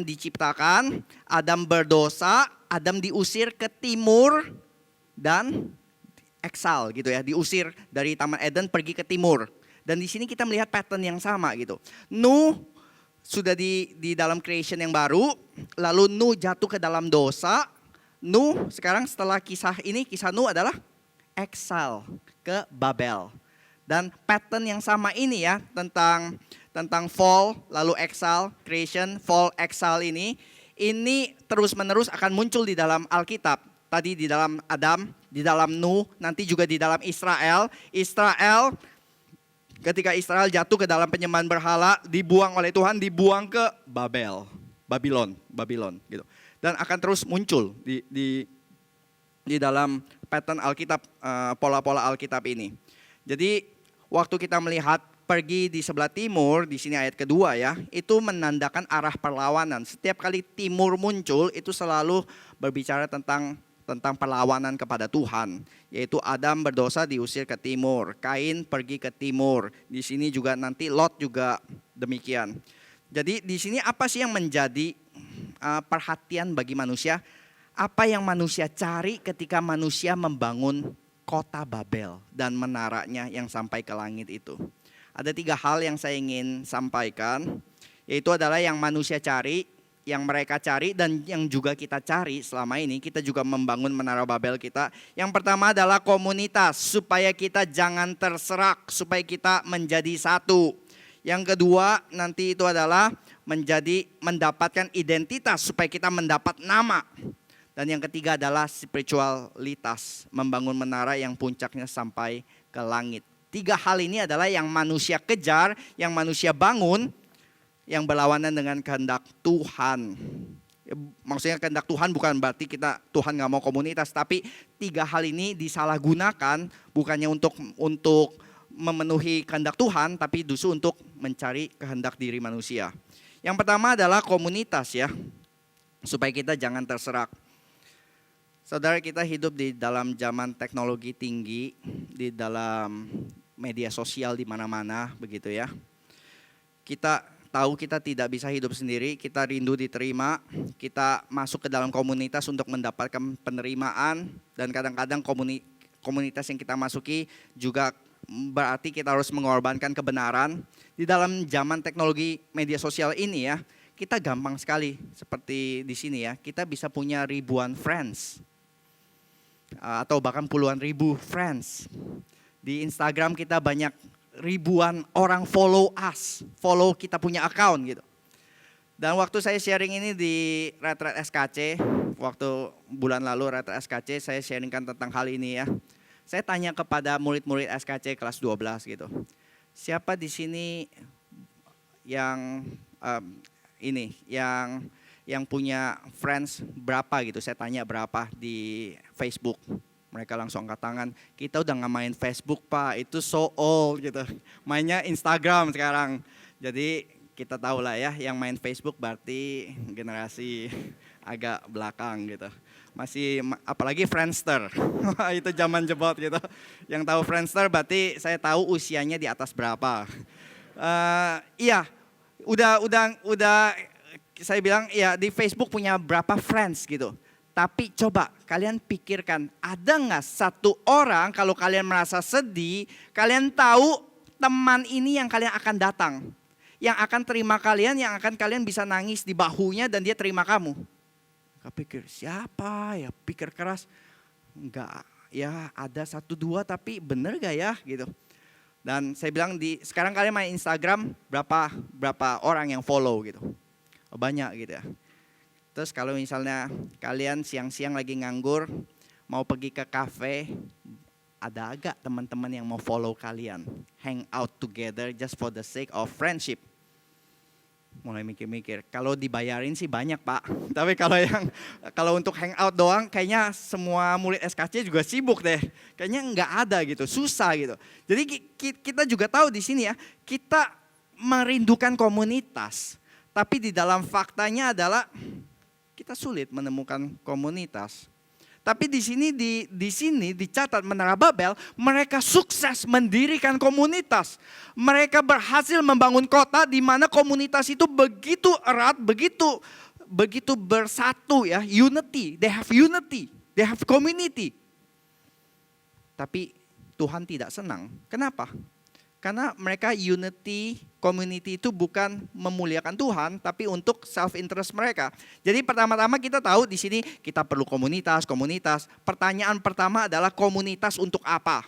diciptakan, Adam berdosa, Adam diusir ke timur dan exile gitu ya, diusir dari Taman Eden pergi ke timur. Dan di sini kita melihat pattern yang sama gitu. Nuh sudah di dalam creation yang baru, lalu Nuh jatuh ke dalam dosa. Nuh sekarang setelah kisah ini, kisah Nuh adalah exile ke Babel. Dan pattern yang sama ini ya tentang fall, lalu exile, creation, fall, exile ini terus-menerus akan muncul di dalam Alkitab. Tadi di dalam Adam, di dalam Nuh, nanti juga di dalam Israel. Ketika Israel jatuh ke dalam penyembahan berhala, dibuang oleh Tuhan, dibuang ke Babylon gitu. Dan akan terus muncul di dalam pattern Alkitab, pola-pola Alkitab ini. Jadi waktu kita melihat pergi di sebelah timur, di sini ayat kedua ya, itu menandakan arah perlawanan. Setiap kali timur muncul itu selalu berbicara tentang perlawanan kepada Tuhan, yaitu Adam berdosa diusir ke timur, Kain pergi ke timur. Di sini juga nanti Lot juga demikian. Jadi di sini apa sih yang menjadi perhatian bagi manusia? Apa yang manusia cari ketika manusia membangun kota Babel dan menaranya yang sampai ke langit itu? Ada 3 hal yang saya ingin sampaikan, yaitu adalah yang manusia cari, yang mereka cari, dan yang juga kita cari selama ini. Kita juga membangun Menara Babel kita. Yang pertama adalah komunitas, supaya kita jangan terserak, supaya kita menjadi satu. Yang kedua nanti itu adalah mendapatkan identitas, supaya kita mendapat nama. Dan yang ketiga adalah spiritualitas, membangun menara yang puncaknya sampai ke langit. 3 hal ini adalah yang manusia kejar, yang manusia bangun, yang berlawanan dengan kehendak Tuhan. Maksudnya kehendak Tuhan bukan berarti Tuhan nggak mau komunitas, tapi 3 hal ini disalahgunakan bukannya untuk memenuhi kehendak Tuhan, tapi justru untuk mencari kehendak diri manusia. Yang pertama adalah komunitas ya, supaya kita jangan terserak. Saudara, kita hidup di dalam zaman teknologi tinggi, di dalam media sosial di mana-mana begitu ya. Kita tahu kita tidak bisa hidup sendiri, kita rindu diterima, kita masuk ke dalam komunitas untuk mendapatkan penerimaan, dan kadang-kadang komunitas yang kita masuki juga berarti kita harus mengorbankan kebenaran. Di dalam zaman teknologi media sosial ini ya, kita gampang sekali seperti di sini ya, kita bisa punya ribuan friends atau bahkan puluhan ribu friends. Di Instagram kita banyak ribuan orang follow kita punya account gitu. Dan waktu saya sharing ini di Retreat SKC, waktu bulan lalu Retro SKC saya sharingkan tentang hal ini ya. Saya tanya kepada murid-murid SKC kelas 12 gitu. Siapa di sini yang yang punya friends berapa gitu? Saya tanya berapa di Facebook. Mereka langsung angkat tangan. Kita udah nggak main Facebook Pak, itu so old gitu. Mainnya Instagram sekarang. Jadi kita tahu lah ya, yang main Facebook berarti generasi agak belakang gitu. Masih apalagi Friendster, itu zaman jebot gitu. Yang tahu Friendster berarti saya tahu usianya di atas berapa. Iya, udah saya bilang ya di Facebook punya berapa friends gitu. Tapi coba kalian pikirkan, ada nggak satu orang kalau kalian merasa sedih, kalian tahu teman ini yang kalian akan datang. Yang akan terima kalian, yang akan kalian bisa nangis di bahunya dan dia terima kamu. Gak pikir siapa ya, pikir keras. Enggak, ya ada 1-2 tapi bener gak ya gitu. Dan saya bilang sekarang kalian main Instagram berapa orang yang follow gitu. Banyak gitu ya. Terus kalau misalnya kalian siang-siang lagi nganggur, mau pergi ke cafe, ada agak teman-teman yang mau follow kalian. Hang out together just for the sake of friendship. Mulai mikir-mikir, kalau dibayarin sih banyak Pak. Tapi kalau untuk hang out doang, kayaknya semua murid SKC juga sibuk deh. Kayaknya nggak ada gitu, susah gitu. Jadi kita juga tahu di sini ya, kita merindukan komunitas. Tapi di dalam faktanya adalah kita sulit menemukan komunitas. Tapi di sini dicatat Menara Babel, mereka sukses mendirikan komunitas. Mereka berhasil membangun kota di mana komunitas itu begitu erat, begitu bersatu ya, unity. They have community. Tapi Tuhan tidak senang. Kenapa? Karena mereka community itu bukan memuliakan Tuhan, tapi untuk self interest mereka. Jadi pertama-tama kita tahu di sini kita perlu komunitas. Pertanyaan pertama adalah komunitas untuk apa?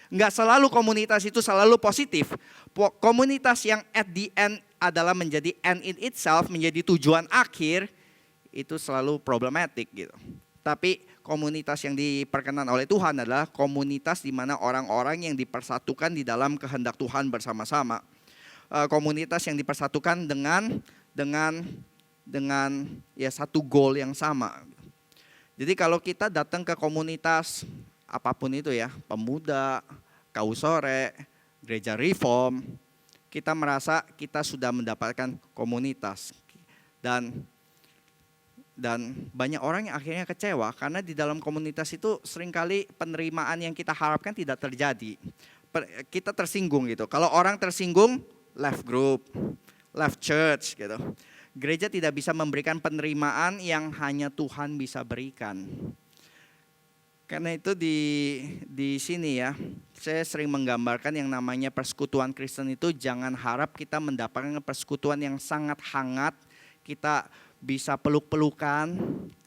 Enggak selalu komunitas itu selalu positif. Komunitas yang at the end adalah menjadi end in itself, menjadi tujuan akhir, itu selalu problematik gitu. Tapi komunitas yang diperkenan oleh Tuhan adalah komunitas di mana orang-orang yang dipersatukan di dalam kehendak Tuhan bersama-sama. Komunitas yang dipersatukan dengan ya satu goal yang sama. Jadi kalau kita datang ke komunitas apapun itu ya, pemuda, kausore, gereja reform, kita merasa kita sudah mendapatkan komunitas. Dan banyak orang yang akhirnya kecewa karena di dalam komunitas itu seringkali penerimaan yang kita harapkan tidak terjadi. Kita tersinggung gitu. Kalau orang tersinggung, left group, left church gitu. Gereja tidak bisa memberikan penerimaan yang hanya Tuhan bisa berikan. Karena itu di sini ya, saya sering menggambarkan yang namanya persekutuan Kristen itu jangan harap kita mendapatkan persekutuan yang sangat hangat, kita bisa peluk-pelukan,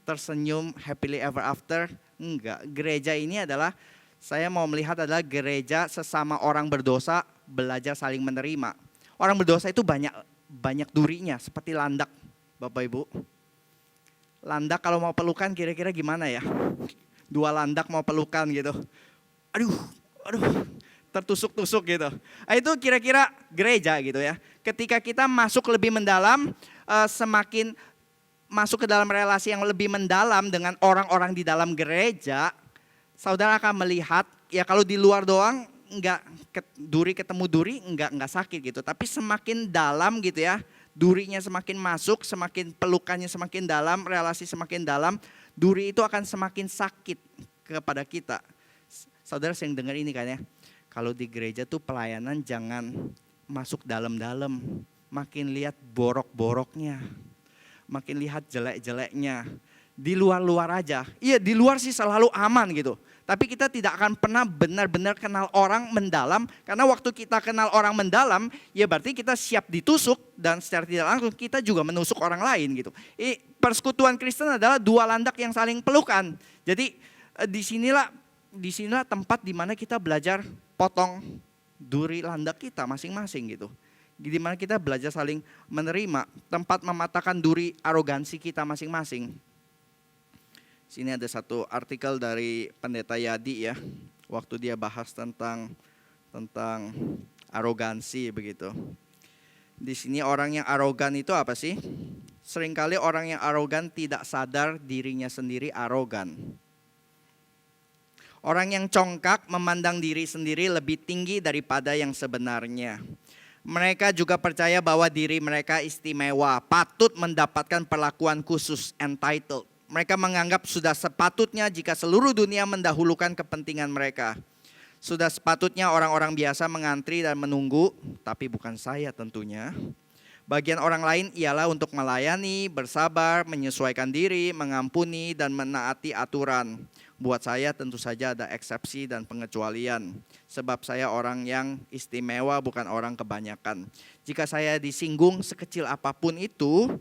tersenyum, happily ever after. Enggak, gereja ini adalah, saya mau melihat adalah gereja sesama orang berdosa belajar saling menerima. Orang berdosa itu banyak durinya, seperti landak, Bapak Ibu. Landak kalau mau pelukan kira-kira gimana ya? 2 landak mau pelukan gitu. Aduh, tertusuk-tusuk gitu. Itu kira-kira gereja gitu ya. Ketika kita masuk lebih mendalam, semakin masuk ke dalam relasi yang lebih mendalam dengan orang-orang di dalam gereja, saudara akan melihat ya kalau di luar doang enggak ketemu duri enggak sakit gitu, tapi semakin dalam gitu ya, durinya semakin masuk, semakin pelukannya semakin dalam, relasi semakin dalam, duri itu akan semakin sakit kepada kita. Saudara sering dengar ini kan ya, kalau di gereja tuh pelayanan jangan masuk dalam-dalam, makin lihat borok-boroknya, makin lihat jelek-jeleknya. Di luar-luar aja. Iya, di luar sih selalu aman gitu. Tapi kita tidak akan pernah benar-benar kenal orang mendalam. Karena waktu kita kenal orang mendalam, ya berarti kita siap ditusuk. Dan secara tidak langsung kita juga menusuk orang lain gitu. Persekutuan Kristen adalah 2 landak yang saling pelukan. Jadi disinilah tempat di mana kita belajar potong duri landak kita masing-masing gitu. Di mana kita belajar saling menerima, tempat mematahkan duri arogansi kita masing-masing. Sini ada satu artikel dari Pendeta Yadi ya, waktu dia bahas tentang arogansi begitu. Di sini orang yang arogan itu apa sih? Seringkali orang yang arogan tidak sadar dirinya sendiri arogan. Orang yang congkak memandang diri sendiri lebih tinggi daripada yang sebenarnya. Mereka juga percaya bahwa diri mereka istimewa, patut mendapatkan perlakuan khusus, entitled. Mereka menganggap sudah sepatutnya jika seluruh dunia mendahulukan kepentingan mereka. Sudah sepatutnya orang-orang biasa mengantri dan menunggu, tapi bukan saya tentunya. Bagian orang lain ialah untuk melayani, bersabar, menyesuaikan diri, mengampuni, dan menaati aturan. Buat saya tentu saja ada eksepsi dan pengecualian. Sebab saya orang yang istimewa, bukan orang kebanyakan. Jika saya disinggung sekecil apapun itu,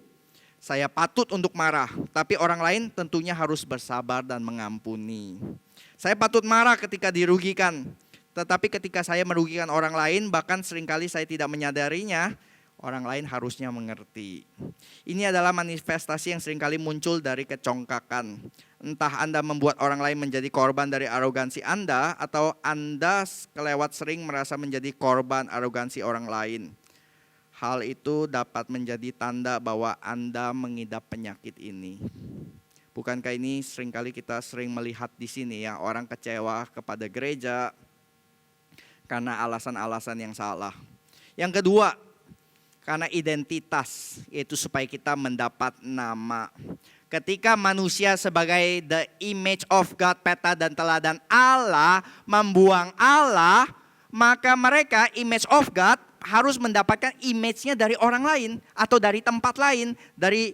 saya patut untuk marah, tapi orang lain tentunya harus bersabar dan mengampuni. Saya patut marah ketika dirugikan, tetapi ketika saya merugikan orang lain, bahkan seringkali saya tidak menyadarinya, orang lain harusnya mengerti. Ini adalah manifestasi yang seringkali muncul dari kecongkakan. Entah Anda membuat orang lain menjadi korban dari arogansi Anda, atau Anda kelewat sering merasa menjadi korban arogansi orang lain. Hal itu dapat menjadi tanda bahwa Anda mengidap penyakit ini. Bukankah ini seringkali kita sering melihat di sini ya, orang kecewa kepada gereja karena alasan-alasan yang salah. Yang kedua, karena identitas, yaitu supaya kita mendapat nama. Ketika manusia sebagai the image of God, peta dan teladan Allah, membuang Allah, maka mereka image of God harus mendapatkan image-nya dari orang lain atau dari tempat lain, dari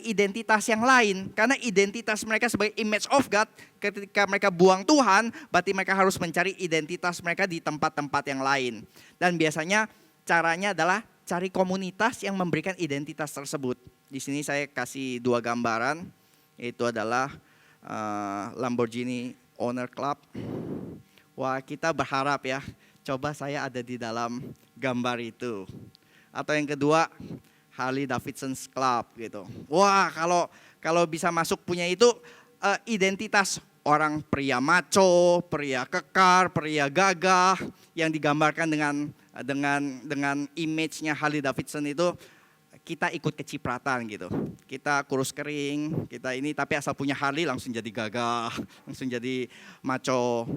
identitas yang lain. Karena identitas mereka sebagai image of God, ketika mereka buang Tuhan, berarti mereka harus mencari identitas mereka di tempat-tempat yang lain. Dan biasanya caranya adalah cari komunitas yang memberikan identitas tersebut. Di sini saya kasih 2 gambaran, yaitu adalah Lamborghini Owner Club. Wah, kita berharap ya, coba saya ada di dalam gambar itu. Atau yang kedua, Harley Davidson Club gitu. Wah, kalau bisa masuk punya itu identitas orang pria macho, pria kekar, pria gagah yang digambarkan dengan image-nya Harley Davidson itu, kita ikut kecipratan gitu. Kita kurus kering, kita ini tapi asal punya Harley langsung jadi gagah, langsung jadi macho.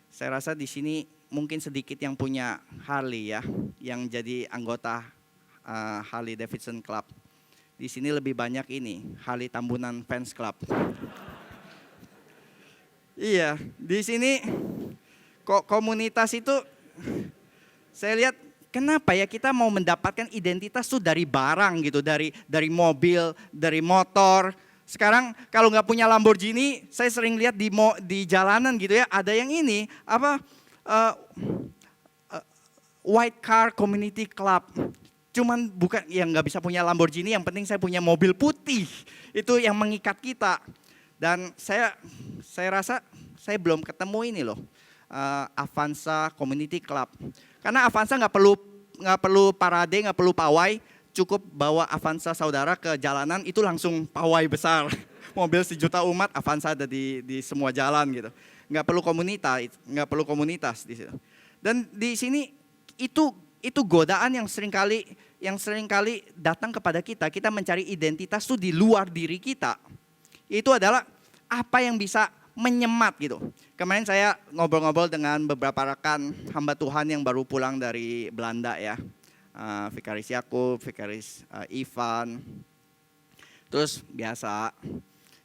Saya rasa di sini mungkin sedikit yang punya Harley ya, yang jadi anggota Harley Davidson Club. Di sini lebih banyak ini, Harley Tambunan Fans Club. Iya, di sini kok komunitas itu saya lihat kenapa ya kita mau mendapatkan identitas tuh dari barang gitu, dari mobil, dari motor. Sekarang kalau nggak punya Lamborghini, saya sering lihat di jalanan gitu ya, ada yang ini White Car Community Club. Cuman bukan yang nggak bisa punya Lamborghini, yang penting saya punya mobil putih. Itu yang mengikat kita. Dan saya rasa saya belum ketemu ini loh, Avanza Community Club. Karena Avanza nggak perlu parade, nggak perlu pawai. Cukup bawa Avanza saudara ke jalanan, itu langsung pawai besar. Mobil 1 juta umat, Avanza ada di semua jalan gitu. Nggak perlu komunitas di situ. Dan di sini itu godaan yang seringkali datang kepada kita. Kita mencari identitas itu di luar diri kita. Itu adalah apa yang bisa menyemat gitu. Kemarin saya ngobrol-ngobrol dengan beberapa rekan hamba Tuhan yang baru pulang dari Belanda ya. Vikaris Yakub, Vikaris Ivan. Terus biasa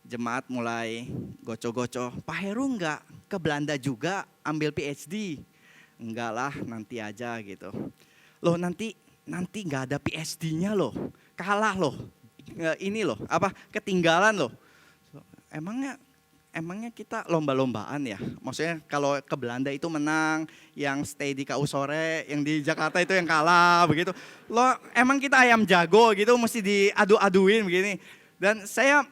jemaat mulai goco-goco, Pak Heru enggak ke Belanda juga ambil PhD? Enggak lah, nanti aja gitu. Loh nanti enggak ada PhD-nya loh, kalah loh. Ini loh, ketinggalan loh. Emangnya kita lomba-lombaan ya? Maksudnya kalau ke Belanda itu menang, yang stay di KU sore, yang di Jakarta itu yang kalah begitu. Loh emang kita ayam jago gitu mesti diadu-aduin begini. Dan saya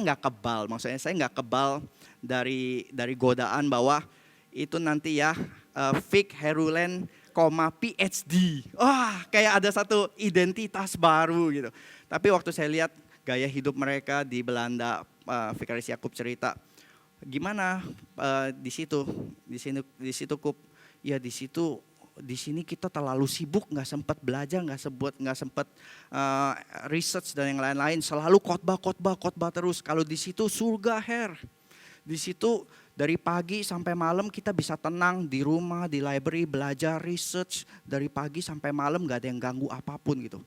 nggak kebal, maksudnya saya nggak kebal dari godaan bahwa itu nanti ya Vic Herulen, PhD. Wah, kayak ada satu identitas baru gitu. Tapi waktu saya lihat gaya hidup mereka di Belanda, Vikaris Yakub cerita, gimana di situ Kup, ya di sini kita terlalu sibuk, nggak sempat belajar, nggak sempat research dan yang lain-lain, selalu khotbah terus. Kalau di situ surga di situ dari pagi sampai malam kita bisa tenang di rumah, di library, belajar, research dari pagi sampai malam, nggak ada yang ganggu apapun gitu.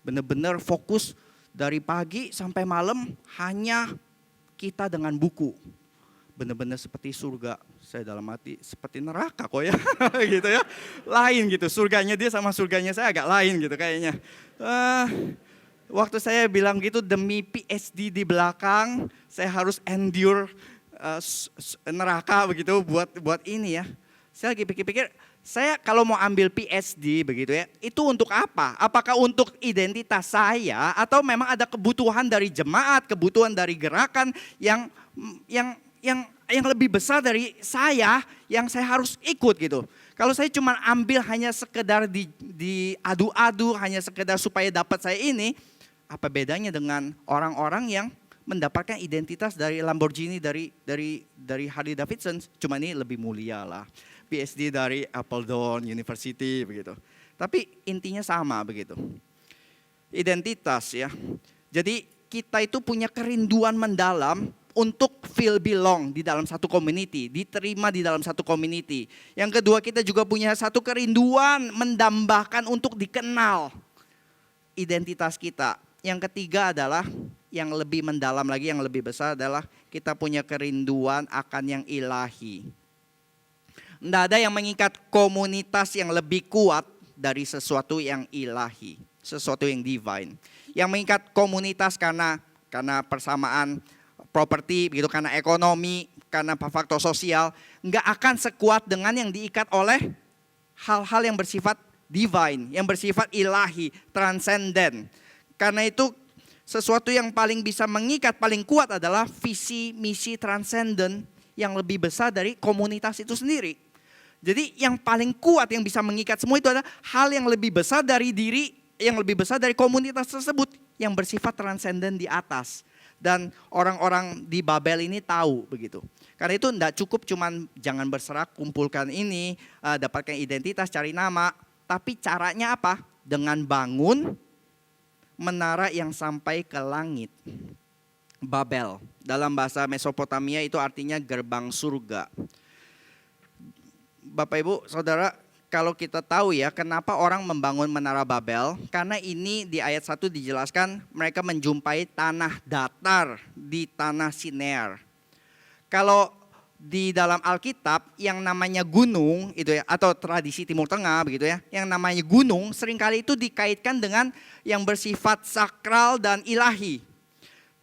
Benar-benar fokus dari pagi sampai malam hanya kita dengan buku. Benar-benar seperti surga. Saya dalam hati seperti neraka kok ya, gitu ya. Lain gitu, surganya dia sama surganya saya agak lain gitu kayaknya. Waktu saya bilang gitu, demi PhD di belakang, saya harus endure neraka begitu buat ini ya. Saya lagi pikir-pikir, saya kalau mau ambil PhD begitu ya, itu untuk apa? Apakah untuk identitas saya atau memang ada kebutuhan dari jemaat, kebutuhan dari gerakan yang lebih besar dari saya yang saya harus ikut gitu. Kalau saya cuma ambil hanya sekedar diadu-adu, hanya sekedar supaya dapat saya ini, apa bedanya dengan orang-orang yang mendapatkan identitas dari Lamborghini, dari Harley Davidson, cuma ini lebih mulia lah. PhD dari Appledore University begitu. Tapi intinya sama begitu. Identitas ya. Jadi kita itu punya kerinduan mendalam untuk feel belong di dalam satu community, diterima di dalam satu community. Yang kedua, kita juga punya satu kerinduan mendambakan untuk dikenal identitas kita. Yang ketiga adalah yang lebih mendalam lagi, yang lebih besar adalah kita punya kerinduan akan yang ilahi. Tidak ada yang mengikat komunitas yang lebih kuat dari sesuatu yang ilahi, sesuatu yang divine. Yang mengikat komunitas karena persamaan properti, begitu, karena ekonomi, karena faktor sosial, nggak akan sekuat dengan yang diikat oleh hal-hal yang bersifat divine, yang bersifat ilahi, transenden. Karena itu sesuatu yang paling bisa mengikat, paling kuat adalah visi, misi transenden yang lebih besar dari komunitas itu sendiri. Jadi yang paling kuat yang bisa mengikat semua itu adalah hal yang lebih besar dari diri, yang lebih besar dari komunitas tersebut, yang bersifat transenden di atas. Dan orang-orang di Babel ini tahu begitu. Karena itu tidak cukup cuman jangan berserak, kumpulkan ini, dapatkan identitas, cari nama. Tapi caranya apa? Dengan bangun menara yang sampai ke langit. Babel, dalam bahasa Mesopotamia itu artinya gerbang surga. Bapak Ibu, Saudara, kalau kita tahu ya kenapa orang membangun menara Babel, karena ini di ayat 1 dijelaskan mereka menjumpai tanah datar di tanah Sinear. Kalau di dalam Alkitab yang namanya gunung itu ya, atau tradisi Timur Tengah begitu ya, yang namanya gunung seringkali itu dikaitkan dengan yang bersifat sakral dan ilahi.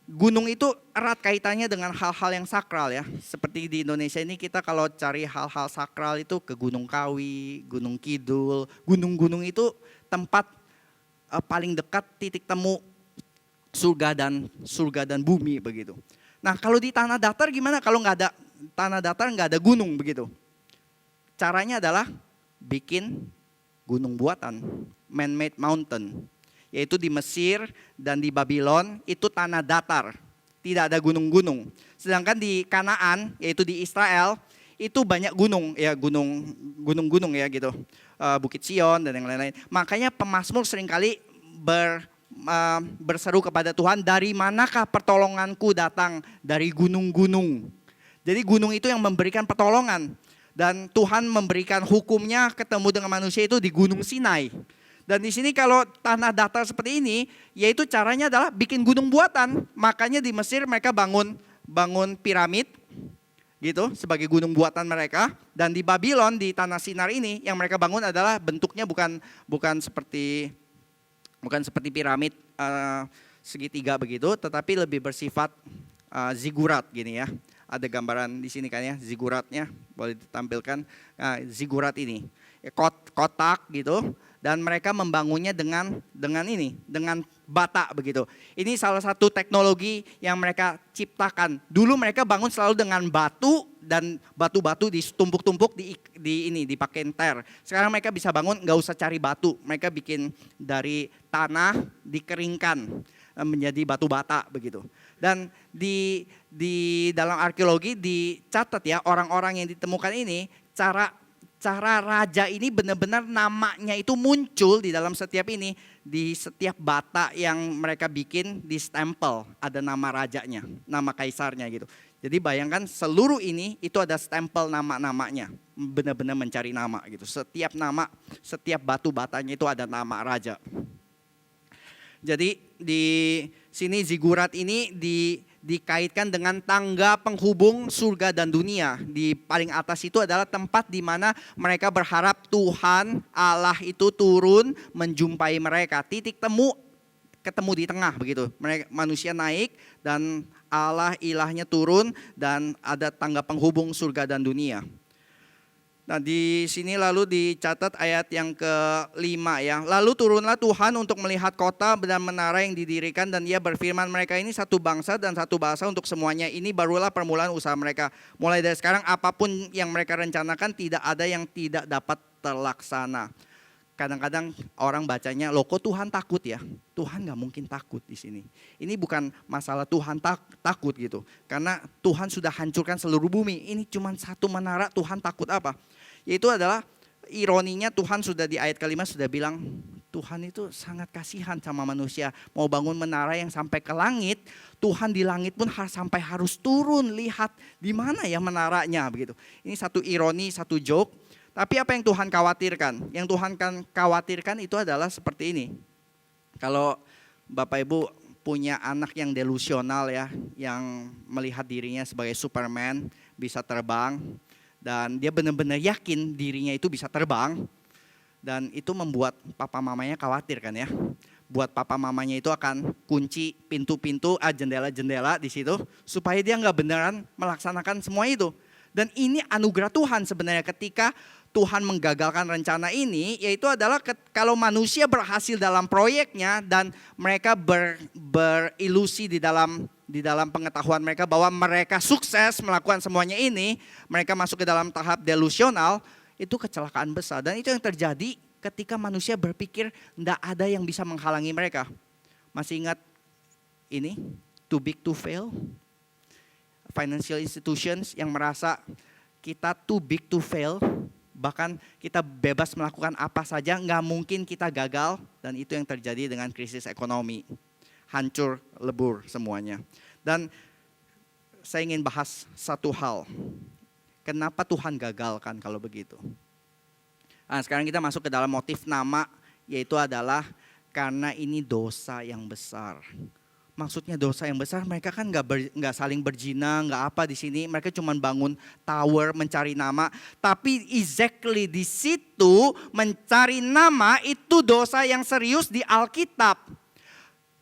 Gunung itu erat kaitannya dengan hal-hal yang sakral ya. Seperti di Indonesia ini kita kalau cari hal-hal sakral itu ke Gunung Kawi, Gunung Kidul. Gunung-gunung itu tempat paling dekat titik temu surga dan bumi begitu. Nah kalau di tanah datar gimana? Kalau nggak ada tanah datar, nggak ada gunung begitu. Caranya adalah bikin gunung buatan, man-made mountain. Yaitu di Mesir dan di Babylon itu tanah datar, tidak ada gunung-gunung. Sedangkan di Kanaan, yaitu di Israel, itu banyak gunung, ya gunung-gunung ya gitu, Bukit Sion dan yang lain-lain. Makanya pemazmur seringkali berseru kepada Tuhan, dari manakah pertolonganku datang? Dari gunung-gunung. Jadi gunung itu yang memberikan pertolongan. Dan Tuhan memberikan hukumnya ketemu dengan manusia itu di Gunung Sinai. Dan di sini kalau tanah datar seperti ini, yaitu caranya adalah bikin gunung buatan. Makanya di Mesir mereka bangun piramid gitu sebagai gunung buatan mereka. Dan di Babylon di tanah Sinar ini yang mereka bangun adalah bentuknya bukan seperti piramid segitiga begitu, tetapi lebih bersifat zigurat gini ya. Ada gambaran di sini kan ya, ziguratnya boleh ditampilkan. Zigurat ini kotak gitu. Dan mereka membangunnya dengan bata begitu. Ini salah satu teknologi yang mereka ciptakan. Dulu mereka bangun selalu dengan batu dan batu-batu ditumpuk-tumpuk dipakai ter. Sekarang mereka bisa bangun nggak usah cari batu. Mereka bikin dari tanah dikeringkan. menjadi batu bata begitu. Dan di dalam arkeologi dicatat ya, orang-orang yang ditemukan ini cara raja ini benar-benar namanya itu muncul di dalam setiap ini, di setiap bata yang mereka bikin di stempel ada nama rajanya, nama kaisarnya gitu. Jadi bayangkan seluruh ini itu ada stempel nama-namanya, benar-benar mencari nama gitu. Setiap nama, setiap batu batanya itu ada nama raja. Jadi di sini zigurat ini dikaitkan dengan tangga penghubung surga dan dunia. Di paling atas itu adalah tempat di mana mereka berharap Tuhan Allah itu turun menjumpai mereka. Titik temu ketemu di tengah begitu. Mereka manusia naik dan Allah ilahnya turun dan ada tangga penghubung surga dan dunia. Nah di sini lalu dicatat ayat yang ke-5 ya. Lalu turunlah Tuhan untuk melihat kota dan menara yang didirikan dan ia berfirman mereka ini satu bangsa dan satu bahasa untuk semuanya. Ini barulah permulaan usaha mereka. Mulai dari sekarang apapun yang mereka rencanakan tidak ada yang tidak dapat terlaksana. Kadang-kadang orang bacanya, loh kok Tuhan takut ya? Tuhan gak mungkin takut di sini. Ini bukan masalah Tuhan takut gitu. Karena Tuhan sudah hancurkan seluruh bumi. Ini cuma satu menara, Tuhan takut apa? Yaitu adalah ironinya Tuhan sudah di ayat ke-5 sudah bilang, Tuhan itu sangat kasihan sama manusia. Mau bangun menara yang sampai ke langit, Tuhan di langit pun sampai harus turun lihat di mana ya menaranya begitu. Ini satu ironi, satu joke. Tapi apa yang Tuhan khawatirkan? Yang Tuhan khawatirkan itu adalah seperti ini. Kalau Bapak Ibu punya anak yang delusional ya, yang melihat dirinya sebagai Superman, bisa terbang, dan dia benar-benar yakin dirinya itu bisa terbang, dan itu membuat papa mamanya khawatir kan ya. Buat papa mamanya itu akan kunci pintu-pintu, jendela-jendela di situ, supaya dia nggak beneran melaksanakan semua itu. Dan ini anugerah Tuhan sebenarnya ketika Tuhan menggagalkan rencana ini, yaitu adalah kalau manusia berhasil dalam proyeknya dan mereka berilusi di dalam pengetahuan mereka bahwa mereka sukses melakukan semuanya ini, mereka masuk ke dalam tahap delusional, itu kecelakaan besar. Dan itu yang terjadi ketika manusia berpikir tidak ada yang bisa menghalangi mereka. Masih ingat ini, too big to fail? Financial institutions yang merasa kita too big to fail, bahkan kita bebas melakukan apa saja, nggak mungkin kita gagal, dan itu yang terjadi dengan krisis ekonomi. Hancur lebur semuanya. Dan saya ingin bahas satu hal. Kenapa Tuhan gagalkan kalau begitu? Nah, sekarang kita masuk ke dalam motif nama, yaitu adalah karena ini dosa yang besar. Maksudnya dosa yang besar, mereka kan nggak saling berzina, nggak apa di sini. Mereka cuma bangun tower mencari nama. Tapi exactly di situ mencari nama itu dosa yang serius di Alkitab.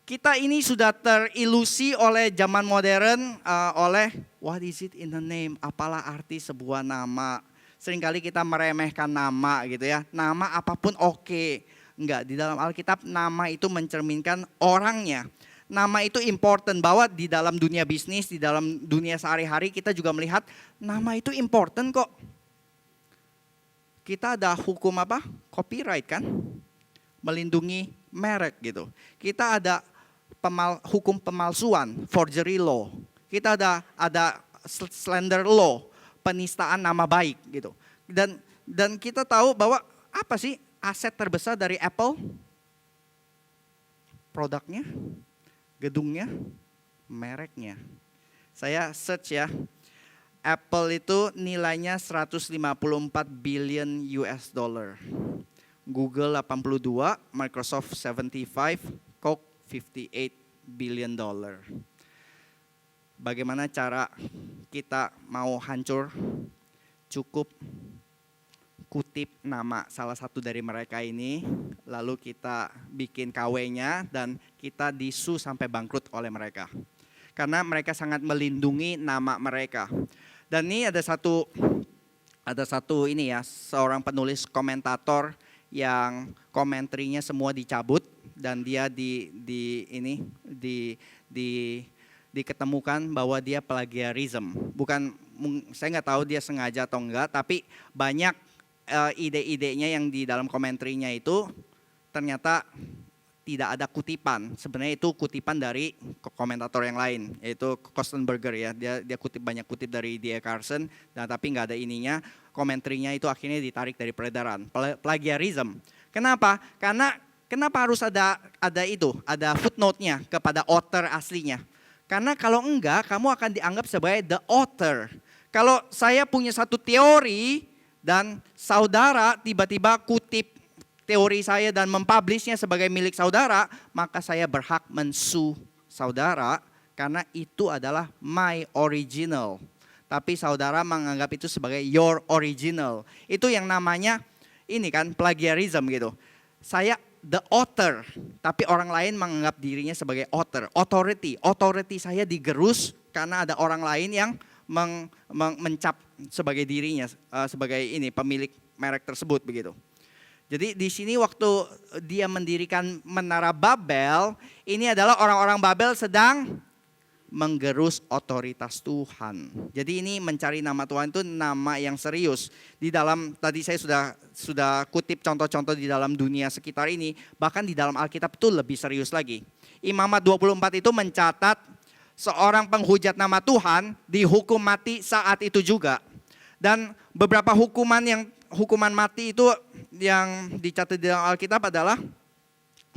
Kita ini sudah terilusi oleh zaman modern, oleh what is it in the name? Apalah arti sebuah nama? Seringkali kita meremehkan nama gitu ya. Nama apapun oke. Enggak, di dalam Alkitab nama itu mencerminkan orangnya. Nama itu important, bahwa di dalam dunia bisnis, di dalam dunia sehari-hari kita juga melihat nama itu important kok. Kita ada hukum apa? Copyright kan? Melindungi merek gitu. Kita ada hukum pemalsuan, forgery law. Kita ada slander law, penistaan nama baik gitu. Dan kita tahu bahwa apa sih aset terbesar dari Apple? Produknya, gedungnya, mereknya. Saya search ya, Apple itu nilainya 154 billion US dollar. Google 82, Microsoft 75, Coke 58 billion dollar. Bagaimana cara kita mau hancur? Cukup kutip nama salah satu dari mereka ini, lalu kita bikin KW-nya dan kita disu sampai bangkrut oleh mereka. Karena mereka sangat melindungi nama mereka. Dan ini ada satu ini ya, seorang penulis komentator yang komentarnya semua dicabut dan dia diketemukan bahwa dia plagiarism. Bukan, saya nggak tahu dia sengaja atau enggak, tapi banyak ide-idenya yang di dalam komentarnya itu ternyata tidak ada kutipan. Sebenarnya itu kutipan dari komentator yang lain, yaitu Kostenberger ya. Dia banyak kutip dari D.A. Carson, dan tapi nggak ada ininya. Komentarnya itu akhirnya ditarik dari peredaran. Plagiarism. Kenapa? Karena kenapa harus ada footnote-nya kepada author aslinya? Karena kalau enggak, kamu akan dianggap sebagai the author. Kalau saya punya satu teori dan saudara tiba-tiba kutip teori saya dan mempublishnya sebagai milik saudara, maka saya berhak mensu saudara karena itu adalah my original. Tapi saudara menganggap itu sebagai your original. Itu yang namanya ini kan plagiarism gitu. Saya the author, tapi orang lain menganggap dirinya sebagai author. Authority saya digerus karena ada orang lain yang mencap sebagai dirinya, sebagai ini pemilik merek tersebut begitu. Jadi di sini waktu dia mendirikan Menara Babel, ini adalah orang-orang Babel sedang menggerus otoritas Tuhan. Jadi ini mencari nama Tuhan itu nama yang serius. Di dalam tadi saya sudah kutip contoh-contoh di dalam dunia sekitar ini, bahkan di dalam Alkitab itu lebih serius lagi. Imamat 24 itu mencatat seorang penghujat nama Tuhan dihukum mati saat itu juga. Dan beberapa hukuman mati itu yang dicatat di dalam Alkitab adalah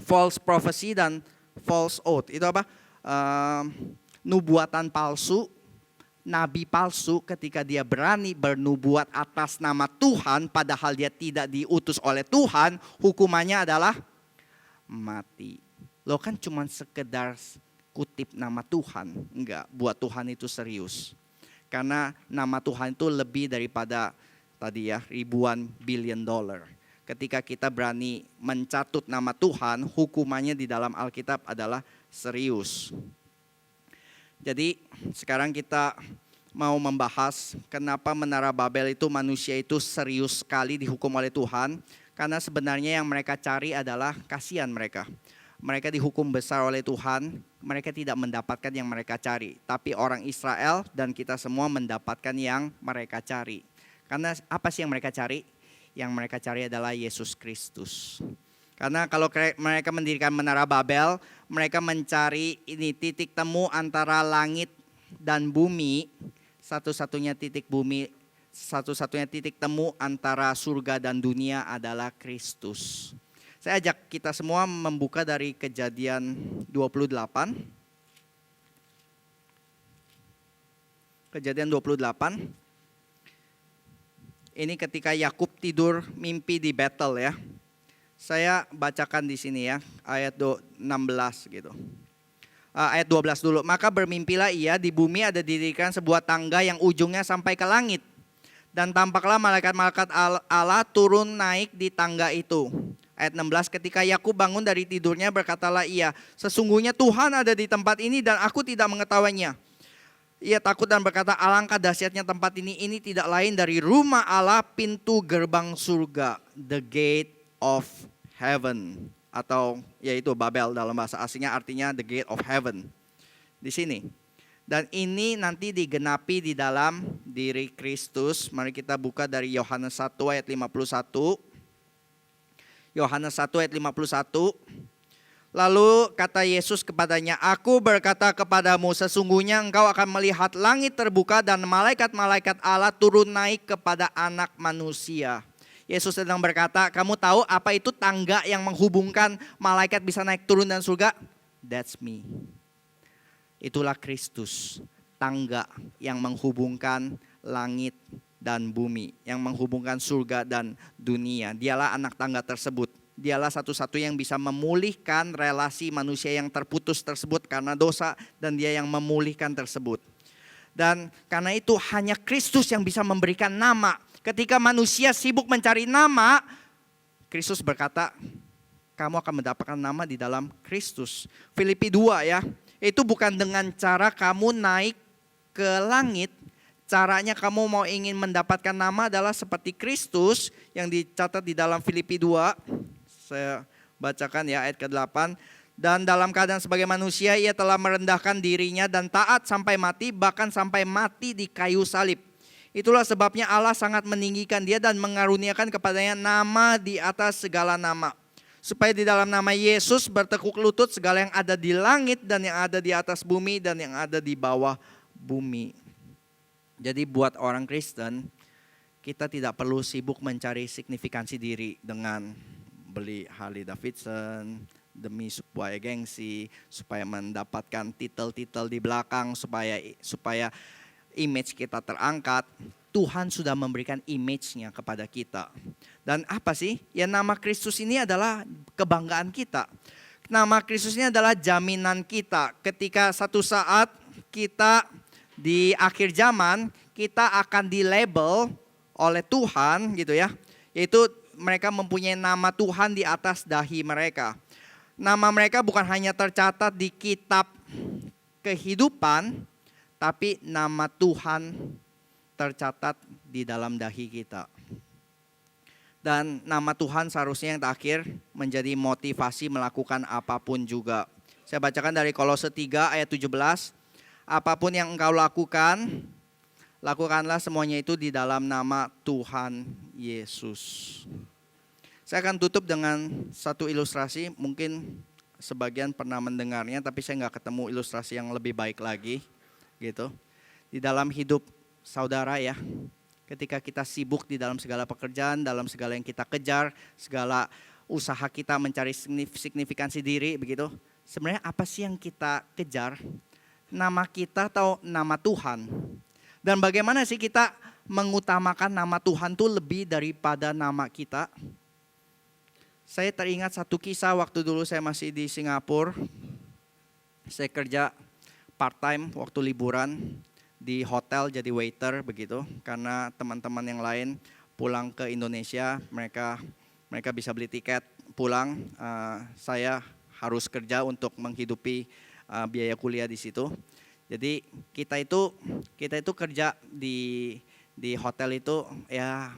false prophecy dan false oath. Itu apa? Nubuatan palsu, nabi palsu ketika dia berani bernubuat atas nama Tuhan padahal dia tidak diutus oleh Tuhan, hukumannya adalah mati. Lo kan cuma sekedar kutip nama Tuhan. Enggak, buat Tuhan itu serius. Karena nama Tuhan itu lebih daripada tadi ya ribuan billion dollar. Ketika kita berani mencatut nama Tuhan, hukumannya di dalam Alkitab adalah serius. Jadi sekarang kita mau membahas kenapa Menara Babel itu manusia itu serius sekali dihukum oleh Tuhan. Karena sebenarnya yang mereka cari adalah kasihan mereka. Mereka dihukum besar oleh Tuhan, mereka tidak mendapatkan yang mereka cari. Tapi orang Israel dan kita semua mendapatkan yang mereka cari. Karena apa sih yang mereka cari? Yang mereka cari adalah Yesus Kristus. Karena kalau mereka mendirikan Menara Babel, mereka mencari ini titik temu antara langit dan bumi. Satu-satunya titik temu antara surga dan dunia adalah Kristus. Saya ajak kita semua membuka dari Kejadian 28. Kejadian 28. Ini ketika Yakub tidur mimpi di Betel ya. Saya bacakan di sini ya, ayat 16 gitu. Ayat 12 dulu. Maka bermimpilah ia, di bumi ada didirikan sebuah tangga yang ujungnya sampai ke langit. Dan tampaklah malaikat-malaikat Allah turun naik di tangga itu. Ayat 16, ketika Yakub bangun dari tidurnya berkatalah ia, sesungguhnya Tuhan ada di tempat ini dan aku tidak mengetahuinya. Ia takut dan berkata, alangkah dahsyatnya tempat ini tidak lain dari rumah Allah, pintu gerbang surga, the gate of heaven, atau yaitu Babel dalam bahasa aslinya artinya the gate of heaven. Di sini. Dan ini nanti digenapi di dalam diri Kristus. Mari kita buka dari Yohanes 1 ayat 51. Yohanes 1 ayat 51. Lalu kata Yesus kepadanya, aku berkata kepadamu, sesungguhnya engkau akan melihat langit terbuka dan malaikat-malaikat Allah turun naik kepada anak manusia. Yesus sedang berkata, kamu tahu apa itu tangga yang menghubungkan malaikat bisa naik turun dan surga? That's me. Itulah Kristus, tangga yang menghubungkan langit dan bumi, yang menghubungkan surga dan dunia. Dialah anak tangga tersebut. Dialah satu-satu yang bisa memulihkan relasi manusia yang terputus tersebut karena dosa, dan dia yang memulihkan tersebut. Dan karena itu hanya Kristus yang bisa memberikan nama. Ketika manusia sibuk mencari nama, Kristus berkata, kamu akan mendapatkan nama di dalam Kristus. Filipi 2 ya, itu bukan dengan cara kamu naik ke langit. Caranya kamu mau ingin mendapatkan nama adalah seperti Kristus yang dicatat di dalam Filipi 2. Saya bacakan ya ayat ke-8. Dan dalam keadaan sebagai manusia ia telah merendahkan dirinya dan taat sampai mati, bahkan sampai mati di kayu salib. Itulah sebabnya Allah sangat meninggikan dia dan mengaruniakan kepadanya nama di atas segala nama. supaya di dalam nama Yesus bertekuk lutut segala yang ada di langit dan yang ada di atas bumi dan yang ada di bawah bumi. Jadi buat orang Kristen, kita tidak perlu sibuk mencari signifikansi diri dengan beli Harley Davidson demi supaya gengsi, supaya mendapatkan titel-titel di belakang, supaya image kita terangkat. Tuhan sudah memberikan image-nya kepada kita. Dan apa sih? Ya nama Kristus ini adalah kebanggaan kita. Nama Kristus ini adalah jaminan kita. Ketika satu saat kita di akhir zaman, kita akan dilabel oleh Tuhan gitu ya. Yaitu mereka mempunyai nama Tuhan di atas dahi mereka. Nama mereka bukan hanya tercatat di kitab kehidupan, tapi nama Tuhan tercatat di dalam dahi kita. Dan nama Tuhan seharusnya yang terakhir menjadi motivasi melakukan apapun juga. Saya bacakan dari Kolose 3 ayat 17. Apapun yang engkau lakukan, lakukanlah semuanya itu di dalam nama Tuhan Yesus. Saya akan tutup dengan satu ilustrasi, mungkin sebagian pernah mendengarnya, tapi saya nggak ketemu ilustrasi yang lebih baik lagi. Gitu. Di dalam hidup saudara ya, ketika kita sibuk di dalam segala pekerjaan, dalam segala yang kita kejar, segala usaha kita mencari signifikansi diri begitu. Sebenarnya apa sih yang kita kejar? Nama kita atau nama Tuhan? Dan bagaimana sih kita mengutamakan nama Tuhan itu lebih daripada nama kita? Saya teringat satu kisah waktu dulu saya masih di Singapura. Saya kerja part-time waktu liburan di hotel jadi waiter begitu, karena teman-teman yang lain pulang ke Indonesia, mereka bisa beli tiket pulang, saya harus kerja untuk menghidupi biaya kuliah di situ. Jadi kita itu kerja di hotel itu ya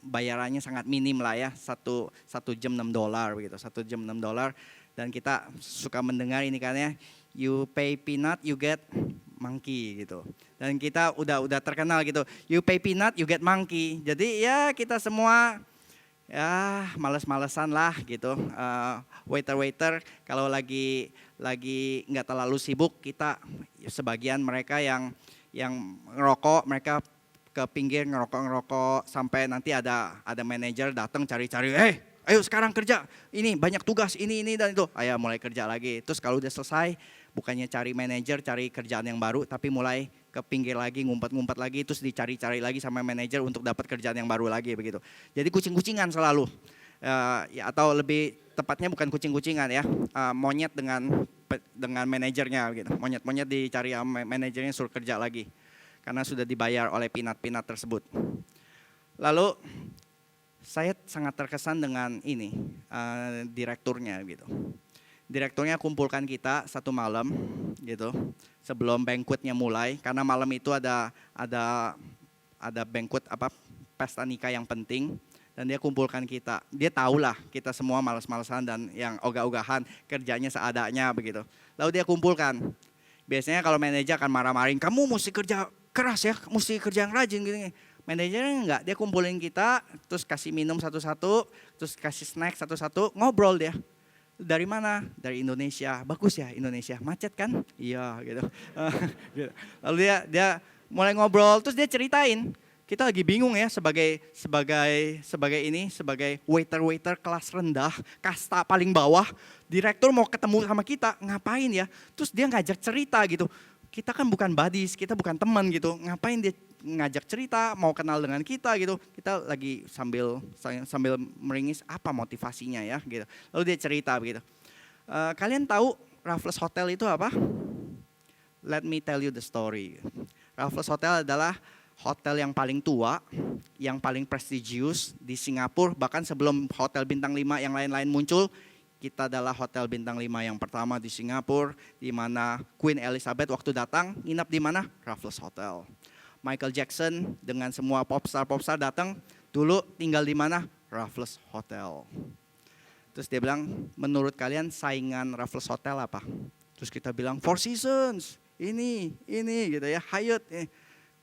bayarannya sangat minim lah ya, satu jam $6 begitu, 1 jam $6, dan kita suka mendengar ini kan ya, you pay peanut you get monkey gitu. Dan kita udah terkenal gitu. You pay peanut, you get monkey. Jadi ya kita semua ya males-malesan lah gitu. Waiter kalau lagi nggak terlalu sibuk, kita sebagian mereka yang ngerokok, mereka ke pinggir ngerokok sampai nanti ada manajer datang cari-cari, ayo sekarang kerja, ini banyak tugas, ini dan itu. Ayo mulai kerja lagi. Terus kalau udah selesai, bukannya cari manajer, cari kerjaan yang baru, tapi mulai ke pinggir lagi, ngumpet-ngumpet lagi, terus dicari-cari lagi sama manajer untuk dapat kerjaan yang baru lagi begitu. Jadi kucing-kucingan selalu, ya, atau lebih tepatnya bukan kucing-kucingan ya, monyet dengan manajernya gitu. Monyet-monyet dicari sama manajernya, suruh kerja lagi, karena sudah dibayar oleh pinat-pinat tersebut. Lalu saya sangat terkesan dengan ini, direkturnya gitu. Direkturnya kumpulkan kita satu malam gitu, sebelum banquetnya mulai, karena malam itu ada banquet pesta nikah yang penting, dan dia kumpulkan kita. Dia tahulah kita semua malas-malasan dan yang ogah-ogahan, kerjanya seadanya begitu. Lalu dia kumpulkan. Biasanya kalau manajer akan marah-marahin, kamu mesti kerja keras ya, mesti kerja yang rajin gitu. Manajernya enggak, dia kumpulin kita, terus kasih minum satu-satu, terus kasih snack satu-satu, ngobrol dia. Dari mana? Dari Indonesia. Bagus ya Indonesia, macet kan? Iya gitu. Lalu dia mulai ngobrol, terus dia ceritain. Kita lagi bingung ya sebagai waiter kelas rendah, kasta paling bawah, direktur mau ketemu sama kita, ngapain ya? Terus dia ngajak cerita gitu. Kita kan bukan buddies, kita bukan teman gitu. Ngapain dia ngajak cerita, mau kenal dengan kita gitu. Kita lagi sambil meringis apa motivasinya ya gitu. Lalu dia cerita begitu. Kalian tahu Raffles Hotel itu apa? Let me tell you the story. Raffles Hotel adalah hotel yang paling tua, yang paling prestigious di Singapura. Bahkan sebelum hotel bintang 5 yang lain-lain muncul, kita adalah hotel bintang 5 yang pertama di Singapura, di mana Queen Elizabeth waktu datang nginap di mana? Raffles Hotel. Michael Jackson dengan semua popstar datang, dulu tinggal di mana? Raffles Hotel. Terus dia bilang, menurut kalian saingan Raffles Hotel apa? Terus kita bilang Four Seasons, ini gitu ya, Hyatt.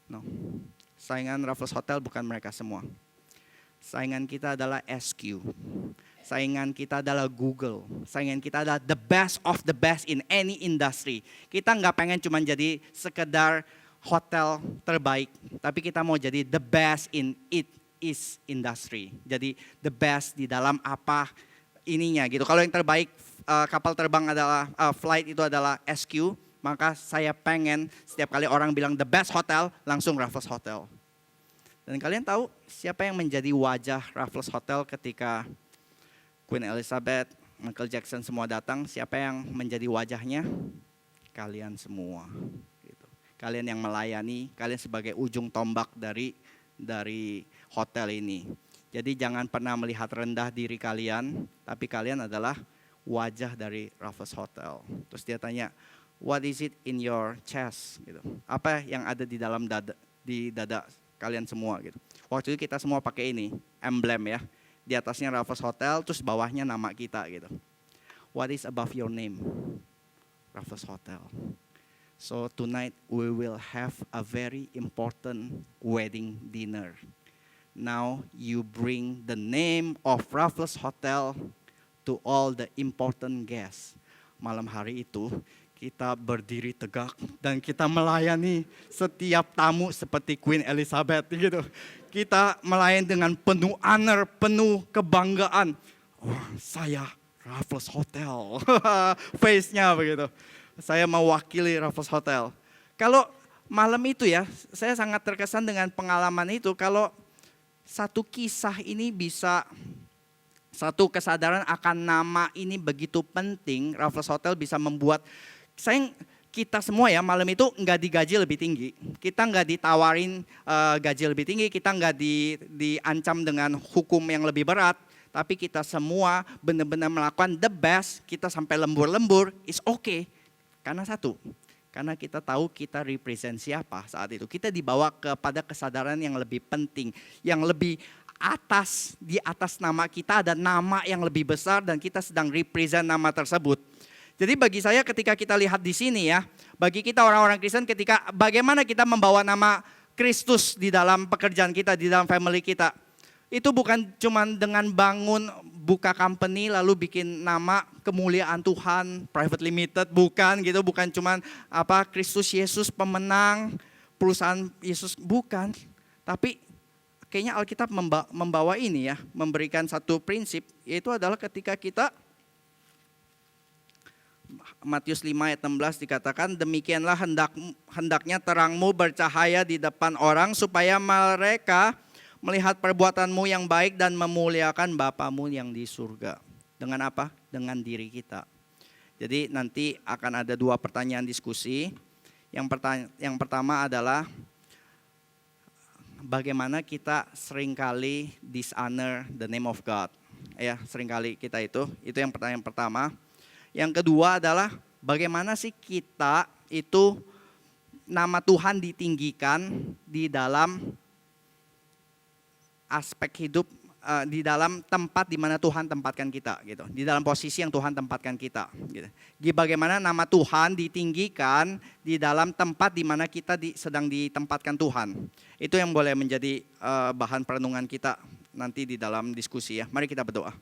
No, saingan Raffles Hotel bukan mereka semua. Saingan kita adalah SQ. Saingan kita adalah Google. Saingan kita adalah the best of the best in any industry. Kita nggak pengen cuma jadi sekedar hotel terbaik, tapi kita mau jadi the best in it is industry. Jadi the best di dalam apa ininya gitu. Kalau yang terbaik kapal terbang adalah flight itu adalah SQ, maka saya pengen setiap kali orang bilang the best hotel, langsung Raffles Hotel. Dan kalian tahu siapa yang menjadi wajah Raffles Hotel ketika Queen Elizabeth, Michael Jackson semua datang, siapa yang menjadi wajahnya? Kalian semua. Gitu. Kalian yang melayani, kalian sebagai ujung tombak dari hotel ini. Jadi jangan pernah melihat rendah diri kalian, tapi kalian adalah wajah dari Raffles Hotel. Terus dia tanya, what is it in your chest? Gitu. Apa yang ada di dalam dada kalian semua? Gitu. Waktu itu kita semua pakai ini, emblem ya. Di atasnya Raffles Hotel, terus bawahnya nama kita gitu. What is above your name? Raffles Hotel. So tonight we will have a very important wedding dinner. Now you bring the name of Raffles Hotel to all the important guests. Malam hari itu kita berdiri tegak dan kita melayani setiap tamu seperti Queen Elizabeth gitu. Kita melayani dengan penuh honor, penuh kebanggaan. Oh, saya Raffles Hotel. Face-nya begitu. Saya mewakili Raffles Hotel. Kalau malam itu ya, saya sangat terkesan dengan pengalaman itu. Kalau satu kisah ini bisa, satu kesadaran akan nama ini begitu penting, Raffles Hotel bisa membuat, kita semua ya malam itu nggak digaji lebih tinggi. Kita nggak ditawarin gaji lebih tinggi, kita nggak diancam dengan hukum yang lebih berat. Tapi kita semua benar-benar melakukan the best, kita sampai lembur-lembur, is okay. Karena satu, karena kita tahu kita represent siapa saat itu. Kita dibawa kepada kesadaran yang lebih penting, yang lebih atas, di atas nama kita ada nama yang lebih besar dan kita sedang represent nama tersebut. Jadi bagi saya ketika kita lihat di sini ya, bagi kita orang-orang Kristen ketika bagaimana kita membawa nama Kristus di dalam pekerjaan kita, di dalam family kita. Itu bukan cuma dengan bangun, buka company lalu bikin nama kemuliaan Tuhan, private limited, bukan gitu, bukan cuma Kristus Yesus pemenang, perusahaan Yesus, bukan. Tapi kayaknya Alkitab membawa ini ya, memberikan satu prinsip, yaitu adalah ketika kita, Matius 5 ayat 16 dikatakan, demikianlah hendaknya terangmu bercahaya di depan orang supaya mereka melihat perbuatanmu yang baik dan memuliakan Bapamu yang di surga. Dengan apa? Dengan diri kita. Jadi nanti akan ada dua pertanyaan diskusi. Yang pertama adalah bagaimana kita seringkali dishonor the name of God. Ya, seringkali kita itu yang pertanyaan pertama. Yang kedua adalah bagaimana sih kita itu nama Tuhan ditinggikan di dalam aspek hidup, di dalam tempat di mana Tuhan tempatkan kita gitu. Di dalam posisi yang Tuhan tempatkan kita gitu. Bagaimana nama Tuhan ditinggikan di dalam tempat di mana kita sedang ditempatkan Tuhan. Itu yang boleh menjadi bahan perenungan kita nanti di dalam diskusi ya. Mari kita berdoa.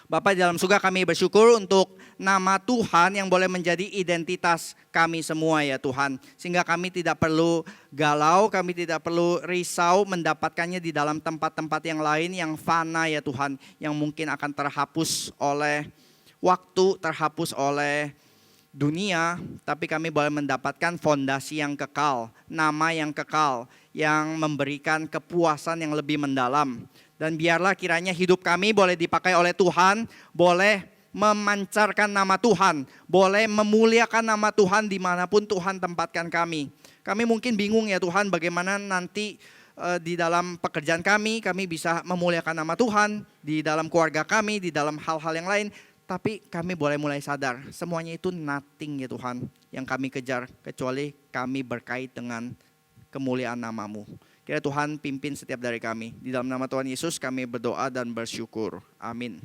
Bapa di dalam surga, kami bersyukur untuk nama Tuhan yang boleh menjadi identitas kami semua ya Tuhan. Sehingga kami tidak perlu galau, kami tidak perlu risau mendapatkannya di dalam tempat-tempat yang lain yang fana ya Tuhan. Yang mungkin akan terhapus oleh waktu, terhapus oleh dunia. Tapi kami boleh mendapatkan fondasi yang kekal, nama yang kekal, yang memberikan kepuasan yang lebih mendalam. Dan biarlah kiranya hidup kami boleh dipakai oleh Tuhan, boleh memancarkan nama Tuhan, boleh memuliakan nama Tuhan dimanapun Tuhan tempatkan kami. Kami mungkin bingung ya Tuhan bagaimana nanti di dalam pekerjaan kami bisa memuliakan nama Tuhan, di dalam keluarga kami, di dalam hal-hal yang lain. Tapi kami boleh mulai sadar, semuanya itu nothing ya Tuhan yang kami kejar, kecuali kami berkait dengan kemuliaan nama-Mu. Kiranya Tuhan pimpin setiap dari kami. Di dalam nama Tuhan Yesus kami berdoa dan bersyukur. Amin.